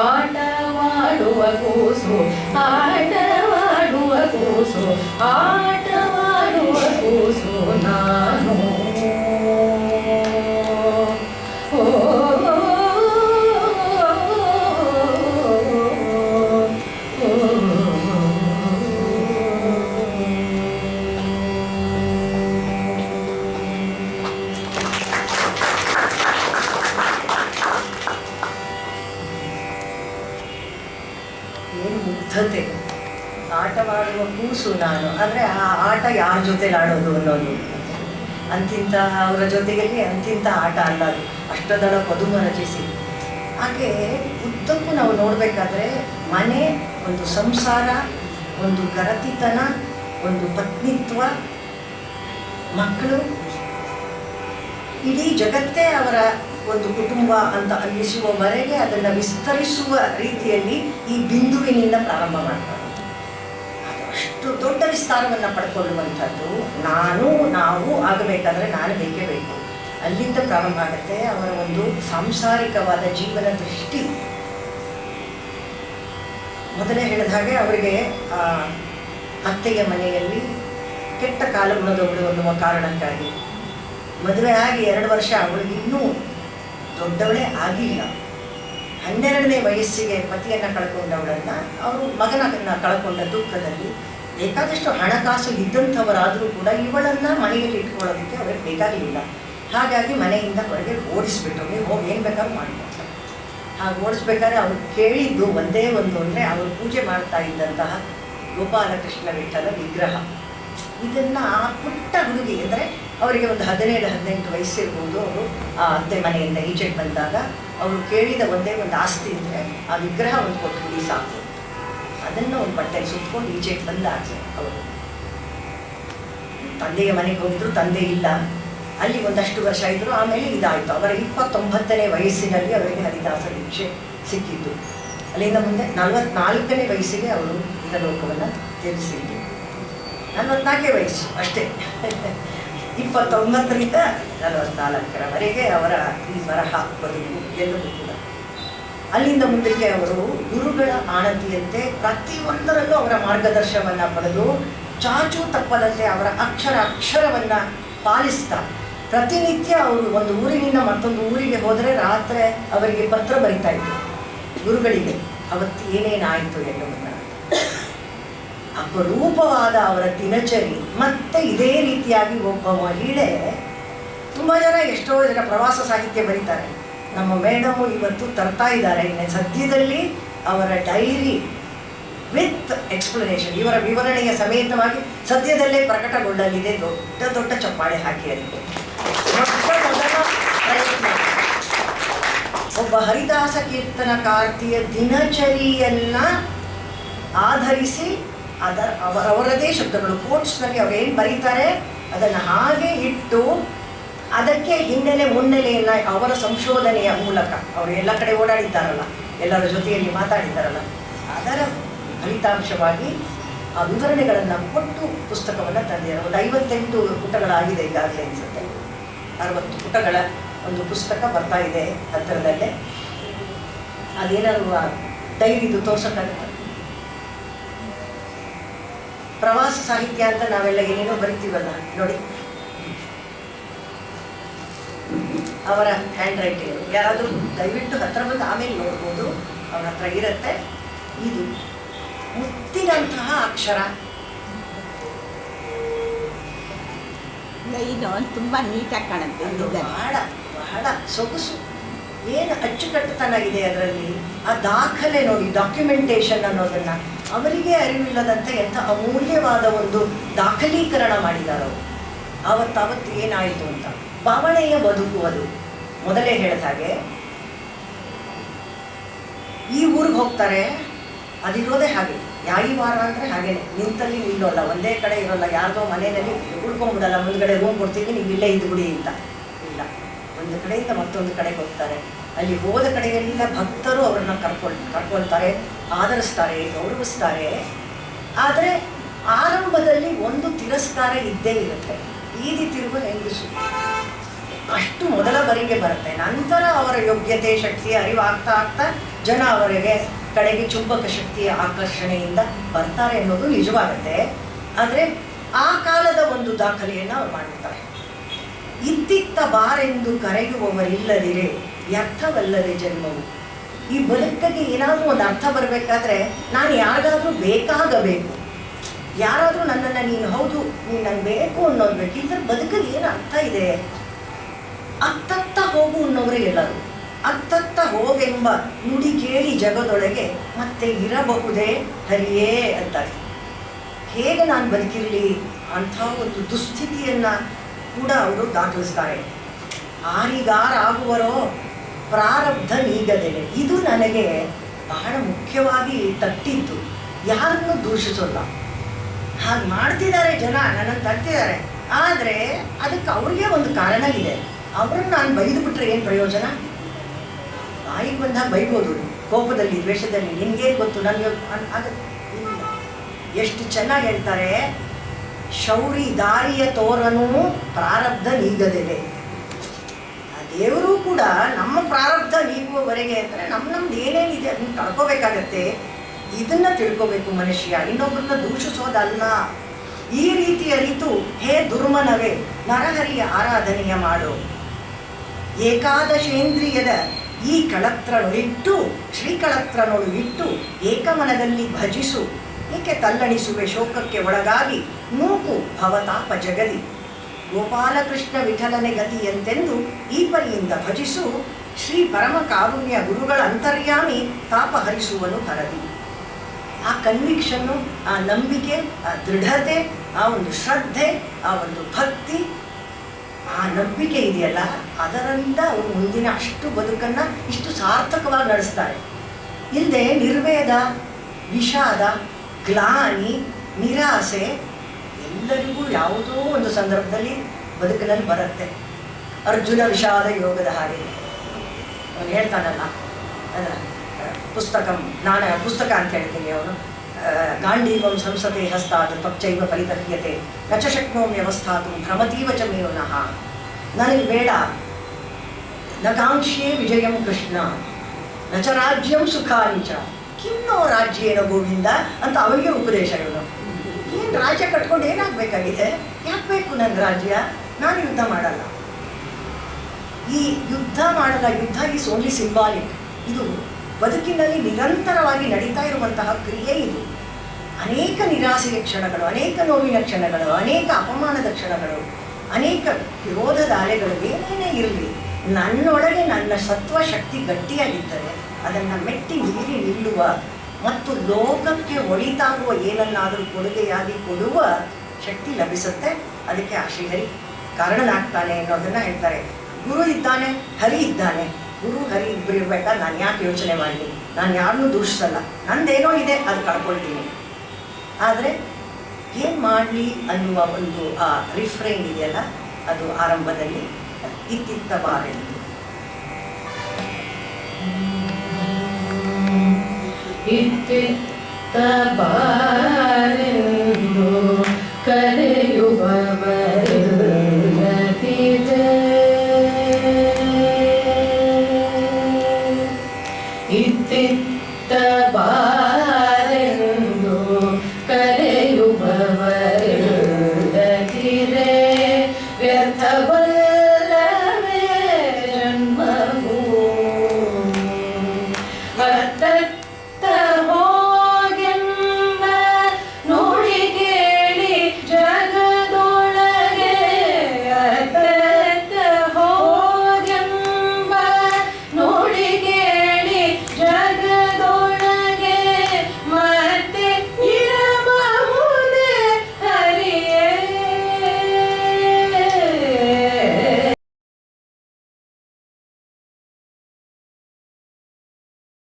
ಆಟವಾಡುವ ಕೂಸು ಆಟವಾಡುವ ಕೂಸು ಆಟವಾಡುವ ಕೂಸು ನಾನು ಏನು ಮುಗ್ಧತೆ. ಆಟವಾಡುವ ಕೂಸು ನಾನು ಅಂದರೆ ಆ ಆಟ ಯಾರ ಜೊತೆಲಿ ಆಡೋದು ಅನ್ನೋದು, ಅಂತಿಂತ ಅವರ ಜೊತೆಯಲ್ಲಿ ಅಂತಿಂತ ಆಟ ಅಲ್ಲ ಅದು. ಅಷ್ಟದಳ ಪದುಮ ರಚಿಸಿ ಹಾಗೆ ಉದ್ದಕ್ಕೂ ನಾವು ನೋಡಬೇಕಾದ್ರೆ ಮನೆ, ಒಂದು ಸಂಸಾರ, ಒಂದು ಗರತಿತನ, ಒಂದು ಪತ್ನಿತ್ವ, ಮಕ್ಕಳು, ಇಡೀ ಜಗತ್ತೇ ಅವರ ಒಂದು ಕುಟುಂಬ ಅಂತ ಅನ್ನಿಸುವವರೆಗೆ ಅದನ್ನು ವಿಸ್ತರಿಸುವ ರೀತಿಯಲ್ಲಿ ಈ ಬಿಂದುವಿನಿಂದ ಪ್ರಾರಂಭ ಮಾಡ್ತಾರೆ. ಅದು ಅಷ್ಟು ದೊಡ್ಡ ವಿಸ್ತಾರವನ್ನು ಪಡ್ಕೊಳ್ಳುವಂಥದ್ದು. ನಾವು ಆಗಬೇಕಾದ್ರೆ ನಾನು ಬೇಕೇ ಬೇಕು, ಅಲ್ಲಿಂದ ಪ್ರಾರಂಭ ಆಗುತ್ತೆ ಅವರ ಒಂದು ಸಾಂಸಾರಿಕವಾದ ಜೀವನ ದೃಷ್ಟಿ. ಮೊದಲೇ ಹೇಳಿದ ಹಾಗೆ ಅವರಿಗೆ ಅತ್ತೆಯ ಮನೆಯಲ್ಲಿ ಕೆಟ್ಟ ಕಾಲಗುಣದವಳು ಅನ್ನುವ ಕಾರಣಕ್ಕಾಗಿ ಮದುವೆ ಆಗಿ 2 ವರ್ಷ ಅವಳಿಗೆ ಇನ್ನೂ ದೊಡ್ಡವಳೇ ಆಗಿಲ್ಲ. 12ನೇ ವಯಸ್ಸಿಗೆ ಪತಿಯನ್ನು ಕಳ್ಕೊಂಡವಳನ್ನು ಅವರು ಮಗನನ್ನು ಕಳ್ಕೊಂಡ ದುಃಖದಲ್ಲಿ ಬೇಕಾದಷ್ಟು ಹಣಕಾಸು ಇದ್ದಂಥವರಾದರೂ ಕೂಡ ಇವಳನ್ನು ಮನೆಯಲ್ಲಿ ಇಟ್ಕೊಳ್ಳೋದಕ್ಕೆ ಅವ್ರಿಗೆ ಬೇಕಾಗಲಿಲ್ಲ. ಹಾಗಾಗಿ ಮನೆಯಿಂದ ಹೊರಗೆ ಓಡಿಸ್ಬಿಟ್ರು, ನೀವು ಹೋಗಿ ಏನು ಬೇಕಾದ್ರೂ ಮಾಡ್ಬೋದು. ಹಾಗೆ ಓಡಿಸ್ಬೇಕಾದ್ರೆ ಅವ್ರು ಕೇಳಿದ್ದು ಒಂದೇ ಒಂದು ಅಂದರೆ ಅವರು ಪೂಜೆ ಮಾಡ್ತಾ ಇದ್ದಂತಹ ಗೋಪಾಲಕೃಷ್ಣ ವಿಠಲ ವಿಗ್ರಹ. ಇದನ್ನು ಆ ಪುಟ್ಟ ಹುಡುಗಿ ಅಂದರೆ ಅವರಿಗೆ ಒಂದು 17-18 ವಯಸ್ಸಿರ್ಬೋದು. ಅವರು ಆ ಅತ್ತೆ ಮನೆಯಿಂದ ಈಚೆಗೆ ಬಂದಾಗ ಅವರು ಕೇಳಿದ ಒಂದೇ ಒಂದು ಆಸ್ತಿ ಅಂದರೆ ಆ ವಿಗ್ರಹ ಒಂದು ಕೊಟ್ಬಿಡಿ ಸಾಕು. ಅದನ್ನು ಒಂದು ಬಟ್ಟೆಗೆ ಸುತ್ಕೊಂಡು ಈಚೆಗೆ ಬಂದಾಗ ಅವರು ತಂದೆಯ ಮನೆಗೆ ಹೋಗಿದ್ರು, ತಂದೆ ಇಲ್ಲ, ಅಲ್ಲಿ ಒಂದಷ್ಟು ವರ್ಷ ಇದ್ದರು. ಆಮೇಲೆ ಇದಾಯಿತು. ಅವರ 29ನೇ ವಯಸ್ಸಿನಲ್ಲಿ ಅವರಿಗೆ ಹರಿದಾಸ ದೀಕ್ಷೆ ಸಿಕ್ಕಿದ್ದು. ಅಲ್ಲಿಂದ ಮುಂದೆ 44ನೇ ವಯಸ್ಸಿಗೆ ಅವರು ಲೋಕವನ್ನು ತ್ಯಜಿಸಿದ್ದು. 44 ವಯಸ್ಸು ಅಷ್ಟೇ. 29ರಿಂದ 44ರವರೆಗೆ ಅವರ ಈ ಬರಹ ಬದುಕು ಎಲ್ಲವೂ ಕೂಡ. ಅಲ್ಲಿಂದ ಮುಂದಕ್ಕೆ ಅವರು ಗುರುಗಳ ಆಣತಿಯಂತೆ ಪ್ರತಿಯೊಂದರಲ್ಲೂ ಅವರ ಮಾರ್ಗದರ್ಶನವನ್ನು ಪಡೆದು ಚಾಚು ತಪ್ಪದಂತೆ ಅವರ ಅಕ್ಷರವನ್ನು ಪಾಲಿಸ್ತಾ ಪ್ರತಿನಿತ್ಯ ಅವರು ಒಂದು ಊರಿನಿಂದ ಮತ್ತೊಂದು ಊರಿಗೆ ಹೋದರೆ ರಾತ್ರಿ ಅವರಿಗೆ ಪತ್ರ ಬರಿತಾ ಇದ್ರು ಗುರುಗಳಿಗೆ, ಅವತ್ತು ಏನೇನಾಯಿತು ಎನ್ನುವುದನ್ನು. ಅಪರೂಪವಾದ ಅವರ ದಿನಚರಿ. ಮತ್ತೆ ಇದೇ ರೀತಿಯಾಗಿ ಒಬ್ಬ ಮಹಿಳೆ, ತುಂಬ ಜನ ಎಷ್ಟೋ ಜನ ಪ್ರವಾಸ ಸಾಹಿತ್ಯ ಬರೀತಾರೆ. ನಮ್ಮ ಮೇಡಮು ಇವತ್ತು ತರ್ತಾ ಇದ್ದಾರೆ ಇನ್ನು ಸದ್ಯದಲ್ಲಿ ಅವರ ಡೈರಿ ವಿತ್ ಎಕ್ಸ್ಪ್ಲನೇಷನ್, ಇವರ ವಿವರಣೆಯ ಸಮೇತವಾಗಿ ಸದ್ಯದಲ್ಲೇ ಪ್ರಕಟಗೊಳ್ಳಲಿದೆ. ದೊಡ್ಡ ದೊಡ್ಡ ಚಪ್ಪಾಳೆ ಹಾಕಿ ಅದಕ್ಕೆ ಮೊದಲ ಪ್ರಯತ್ನ. ಒಬ್ಬ ಹರಿದಾಸ ಕೀರ್ತನಕಾರ್ತಿಯ ದಿನಚರಿಯನ್ನು ಆಧರಿಸಿ ಅವರದೇ ಶಬ್ದಗಳು ಕೋಟ್ಸ್ನಲ್ಲಿ ಅವ್ರು ಏನು ಬರೀತಾರೆ ಅದನ್ನು ಹಾಗೆ ಇಟ್ಟು ಅದಕ್ಕೆ ಹಿನ್ನೆಲೆ ಮುನ್ನೆಲೆಯನ್ನು ಅವರ ಸಂಶೋಧನೆಯ ಮೂಲಕ ಅವರು ಎಲ್ಲ ಕಡೆ ಓಡಾಡಿದ್ದಾರಲ್ಲ, ಎಲ್ಲರ ಜೊತೆಯಲ್ಲಿ ಮಾತಾಡಿದ್ದಾರಲ್ಲ, ಅದರ ಫಲಿತಾಂಶವಾಗಿ ಆ ವಿವರಣೆಗಳನ್ನು ಕೊಟ್ಟು ಪುಸ್ತಕವನ್ನು ತಂದಿದ್ದಾರೆ. ಒಂದು 58 ಪುಟಗಳಾಗಿದೆ ಈಗಾಗಲೇ ಅನಿಸುತ್ತೆ. 60 ಪುಟಗಳ ಒಂದು ಪುಸ್ತಕ ಬರ್ತಾ ಇದೆ ಹತ್ತಿರದಲ್ಲೇ. ಅದೇನಾದ್ರು ಡೈರಿದು ತೋರ್ಸೋಕ್ಕಾಗುತ್ತೆ. ಪ್ರವಾಸ ಸಾಹಿತ್ಯ ಅಂತ ನಾವೆಲ್ಲ ಏನೇನೋ ಬರಿತೀವಲ್ಲ ನೋಡಿ, ಅವರ ಹ್ಯಾಂಡ್ ರೈಟಿಂಗ್ ಯಾರಾದರೂ ದಯವಿಟ್ಟು ಹತ್ತಿರ ಬಂದು ಆಮೇಲೆ ನೋಡ್ಬೋದು, ಅವ್ರ ಹತ್ರ ಇರುತ್ತೆ. ಇದು ಮುತ್ತಿನಂತಹ ಅಕ್ಷರ. ಇದು ತುಂಬ ನೀಟಾಗಿ ಕಾಣುತ್ತೆ. ಇದು ಬಹಳ ಬಹಳ ಸೊಗಸು, ಏನು ಅಚ್ಚುಕಟ್ಟುತನ ಇದೆ ಅದರಲ್ಲಿ. ಆ ದಾಖಲೆ ನೋಡಿ, ಡಾಕ್ಯುಮೆಂಟೇಶನ್ ಅನ್ನೋದನ್ನು ಅವರಿಗೆ ಅರಿವಿಲ್ಲದಂತೆ ಎಂಥ ಅಮೂಲ್ಯವಾದ ಒಂದು ದಾಖಲೀಕರಣ ಮಾಡಿದ್ದಾರೆ ಅವರು. ಆವತ್ತಾವತ್ತು ಏನಾಯಿತು ಅಂತ. ಬವಣೆಯ ಬದುಕು ಅದು. ಮೊದಲೇ ಹೇಳಿದ ಹಾಗೆ ಈ ಊರಿಗೆ ಹೋಗ್ತಾರೆ, ಅದಿರೋದೇ ಹಾಗೆ. ಯಾಯಿ ವಾರ ಅಂದರೆ ಹಾಗೇನೆ, ನಿಂತಲ್ಲಿ ನಿಲ್ಲೋಲ್ಲ, ಒಂದೇ ಕಡೆ ಇರೋಲ್ಲ, ಯಾರ್ದೋ ಮನೆಯಲ್ಲಿ ಉಳ್ಕೊಂಡ್ಬಿಡಲ್ಲ, ಮುಂದ್ಗಡೆ ರೂಮ್ ಕೊಡ್ತೀವಿ ನೀವು ಇಲ್ಲೇ ಇದ್ಬಿಡಿ ಅಂತ. ಇಲ್ಲ, ಒಂದು ಕಡೆಯಿಂದ ಮತ್ತೊಂದು ಕಡೆಗೆ ಹೋಗ್ತಾರೆ. ಅಲ್ಲಿ ಹೋದ ಕಡೆಗೆಲ್ಲ ಭಕ್ತರು ಅವ್ರನ್ನ ಕರ್ಕೊಳ್ತಾರೆ, ಆದರಿಸ್ತಾರೆ, ಗೌರವಿಸ್ತಾರೆ. ಆದರೆ ಆರಂಭದಲ್ಲಿ ಒಂದು ತಿರಸ್ಕಾರ ಇದ್ದೇ ಇರುತ್ತೆ. ಬೀದಿ ತಿರುಗು ಹೆಂಗಸು ಅಷ್ಟು ಮೊದಲ ಬರಿಗೆ ಬರುತ್ತೆ. ನಂತರ ಅವರ ಯೋಗ್ಯತೆ ಶಕ್ತಿ ಅರಿವಾಗ್ತಾ ಆಗ್ತಾ ಜನ ಅವರಿಗೆ ಕಡೆಗೆ ಚುಂಬಕ ಶಕ್ತಿಯ ಆಕರ್ಷಣೆಯಿಂದ ಬರ್ತಾರೆ ಅನ್ನೋದು ನಿಜವಾಗುತ್ತೆ. ಆದರೆ ಆ ಕಾಲದ ಒಂದು ದಾಖಲೆಯನ್ನು ಅವ್ರು ಮಾಡಿರ್ತಾರೆ. ಇತ್ತಿತ್ತ ಬಾರೆಂದು ಕರೆಯುವವರಿಲ್ಲದಿರೆ ವ್ಯರ್ಥವಲ್ಲದೆ ಜನ್ಮವು. ಈ ಬದುಕಿಗೆ ಏನಾದರೂ ಒಂದು ಅರ್ಥ ಬರಬೇಕಾದ್ರೆ ನಾನು ಯಾರಿಗಾದ್ರೂ ಬೇಕಾಗಬೇಕು, ಯಾರಾದರೂ ನನ್ನನ್ನು ನೀನು ಹೌದು ನೀನು ನಂಗೆ ಬೇಕು ಅನ್ನೋದು ಬೇಕು. ಇಲ್ಲದ್ರೆ ಬದುಕಿಗೆ ಏನು ಅರ್ಥ ಇದೆ? ಅತ್ತತ್ತ ಹೋಗು ಅನ್ನೋರೇ ಎಲ್ಲರೂ. ಅತ್ತತ್ತ ಹೋಗೆಂಬ ನುಡಿ ಕೇಳಿ ಜಗದೊಳಗೆ ಮತ್ತೆ ಇರಬಹುದೇ ಹರಿಯೇ ಅಂತಾರೆ. ಹೇಗೆ ನಾನು ಬದುಕಿರಲಿ ಅಂಥ ಒಂದು ದುಸ್ಥಿತಿಯನ್ನು ಕೂಡ ಅವರು ದಾಖಲಿಸ್ತಾರೆ. ಆರಿಗಾರಾಗುವರೋ ಪ್ರಾರಬ್ಧ ನೀಗದೆಲೆ. ಇದು ನನಗೆ ಬಹಳ ಮುಖ್ಯವಾಗಿ ತಟ್ಟಿದ್ದು. ಯಾರನ್ನು ದೂಷಿಸೋಲ್ಲ, ಹಾಗೆ ಮಾಡ್ತಿದ್ದಾರೆ ಜನ, ನನ್ನನ್ನು ತಟ್ಟಿದ್ದಾರೆ. ಆದರೆ ಅದಕ್ಕೆ ಅವ್ರಿಗೆ ಒಂದು ಕಾರಣ ಇದೆ. ಅವ್ರನ್ನ ನಾನು ಬೈದು ಬಿಟ್ರೆ ಏನು ಪ್ರಯೋಜನ? ಬಾಯಿಗೆ ಬಂದಾಗ ಬೈಬೋದು, ಕೋಪದಲ್ಲಿ ದ್ವೇಷದಲ್ಲಿ, ನಿನಗೇನು ಗೊತ್ತು ನನಗೆ ಇಲ್ಲ. ಎಷ್ಟು ಚೆನ್ನಾಗಿ ಹೇಳ್ತಾರೆ, ಶೌರಿ ದಾರಿಯ ತೋರನು ಪ್ರಾರಬ್ಧ ನೀಗದೆಲೆ. ಆ ದೇವರು ಕೂಡ ನಮ್ಮ ಪ್ರಾರಬ್ಧ ನೀಗುವವರೆಗೆ ಅಂದರೆ ನಮ್ದು ಏನೇನಿದೆ ಅದನ್ನು ಕಳ್ಕೋಬೇಕಾಗತ್ತೆ. ಇದನ್ನ ತಿಳ್ಕೋಬೇಕು ಮನುಷ್ಯ, ಇನ್ನೊಬ್ಬರನ್ನ ದೂಷಿಸೋದಲ್ಲ. ಈ ರೀತಿ ಅರಿತು ಹೇ ದುರ್ಮನವೇ ನರಹರಿಯ ಆರಾಧನೆಯ ಮಾಡು. ಏಕಾದಶೇಂದ್ರಿಯದ ಈ ಕಳತ್ರನೊಳಿಟ್ಟು ಶ್ರೀಕಳತ್ರನೊಳು ಇಟ್ಟು ಏಕಮನದಲ್ಲಿ ಭಜಿಸು. ಏಕೆ ತಲ್ಲಣಿಸುವೆ ಶೋಕಕ್ಕೆ ಒಳಗಾಗಿ ನೂಕು ಭವತಾಪ ಜಗದಿ. ಗೋಪಾಲಕೃಷ್ಣ ವಿಠಲನೆ ಗತಿಯಂತೆಂದು ಈ ಪರಿಯಿಂದ ಭಜಿಸು. ಶ್ರೀ ಪರಮ ಕಾರುಣ್ಯ ಗುರುಗಳ ಅಂತರ್ಯಾಮಿ ತಾಪ ಹರಿಸುವನು ಹರದಿ. ಆ ಕನ್ವಿಕ್ಷನ್ನು, ಆ ನಂಬಿಕೆ, ಆ ದೃಢತೆ, ಆ ಒಂದು ಶ್ರದ್ಧೆ, ಆ ಒಂದು ಭಕ್ತಿ, ಆ ನಂಬಿಕೆ ಇದೆಯಲ್ಲ, ಅದರಿಂದ ಅವರು ಮುಂದಿನ ಅಷ್ಟು ಬದುಕನ್ನು ಇಷ್ಟು ಸಾರ್ಥಕವಾಗಿ ನಡೆಸ್ತಾರೆ. ಇಲ್ಲದೆ ನಿರ್ವೇದ, ವಿಷಾದ, ಗ್ಲಾನಿ, ನಿರಾಸೆ ಎಲ್ಲರಿಗೂ ಯಾವುದೋ ಒಂದು ಸಂದರ್ಭದಲ್ಲಿ ಬದುಕಿನಲ್ಲಿ ಬರುತ್ತೆ. ಅರ್ಜುನ ವಿಷಾದ ಯೋಗದ ಹಾಗೆ ಅವನು ಹೇಳ್ತಾನಲ್ಲ, ಪುಸ್ತಕ ಅಂತ ಹೇಳ್ತೀನಿ. ಅವನು ಗಾಂಡೀವಂ ಸಂಸತೆ ಹಸ್ತಾತ್ ತ್ವಚ್ಚೈವ ಪರಿತರ್ಯತೆ ನ ಚ ಶಕ್ನೋಮಿ ಅವಸ್ಥಾತು ಭ್ರಮತೀವ ಚ ಮೇವನಃ. ನನಗೆ ಬೇಡ ನ ಕಾಂಕ್ಷೆ ವಿಜಯಂ ಕೃಷ್ಣ ನ ಚ ರಾಜ್ಯಂ ಸುಖಾನಿ ಚ ಕಿನ್ನೋ ರಾಜ್ಯೇನ ಗೋವಿಂದ ಅಂತ ಅವನಿಗೆ ಉಪದೇಶ. ಇವನು ಏನು ರಾಜ್ಯ ಕಟ್ಕೊಂಡು ಏನಾಗಬೇಕಾಗಿದೆ? ಯಾಕೆ ಬೇಕು ನನಗೆ ರಾಜ್ಯ? ನಾನು ಯುದ್ಧ ಮಾಡಲ್ಲ. ಈ ಯುದ್ಧ ಮಾಡಲ್ಲ. ಯುದ್ಧ ಈಸ್ ಓನ್ಲಿ ಸಿಂಬಾಲಿಕ್. ಇದು ಬದುಕಿನಲ್ಲಿ ನಿರಂತರವಾಗಿ ನಡೀತಾ ಇರುವಂತಹ ಕ್ರಿಯೆ. ಇದು ಅನೇಕ ನಿರಾಸೆಯ ಕ್ಷಣಗಳು, ಅನೇಕ ನೋವಿನ ಕ್ಷಣಗಳು, ಅನೇಕ ಅಪಮಾನದ ಕ್ಷಣಗಳು, ಅನೇಕ ವಿರೋಧದ ಅಲೆಗಳು ಏನೇನೇ ಇರಲಿ, ನನ್ನೊಳಗೆ ನನ್ನ ಸತ್ವ ಶಕ್ತಿ ಗಟ್ಟಿಯಾಗಿದ್ದರೆ ಅದನ್ನು ಮೆಟ್ಟಿ ಮೀರಿ ನಿಲ್ಲುವ ಮತ್ತು ಲೋಕಕ್ಕೆ ಒಳಿತಾಗುವ ಏನನ್ನಾದರೂ ಕೊಡುಗೆಯಾಗಿ ಕೊಡುವ ಶಕ್ತಿ ಲಭಿಸುತ್ತೆ. ಅದಕ್ಕೆ ಆ ಶ್ರೀಹರಿ ಕಾರಣನಾಗ್ತಾನೆ ಅನ್ನೋದನ್ನು ಹೇಳ್ತಾರೆ. ಗುರು ಇದ್ದಾನೆ, ಹರಿ ಇದ್ದಾನೆ. ಗುರು ಹರಿ ಇಬ್ಬರು ಇರ್ಬೇಕಾದ್ರೆ ನಾನು ಯಾಕೆ ಯೋಚನೆ ಮಾಡಲಿ? ನಾನು ಯಾರನ್ನೂ ದೂಷಿಸಲ್ಲ. ನಂದೇನೋ ಇದೆ, ಅದು ಕಳ್ಕೊಳ್ತೀನಿ. ಆದರೆ ಏನು ಮಾಡಲಿ ಅನ್ನುವ ಒಂದು ಆ ರಿಫ್ರೈನ್ ಇದೆಯಲ್ಲ, ಅದು ಆರಂಭದಲ್ಲಿ ಇತ್ತಿತ್ತ ಬಾರೆಂದು. ಇತ್ತಿತ್ತ ಬಾರೆಂದು ಕರೆಯುವವರಿಲ್ಲದಿದೆ. ಇತ್ತಿತ್ತ ಬಾರೆಂದು ಕರೆಯುವವರಿಲ್ಲದಿರೆ ವ್ಯರ್ಥವಲ್ಲ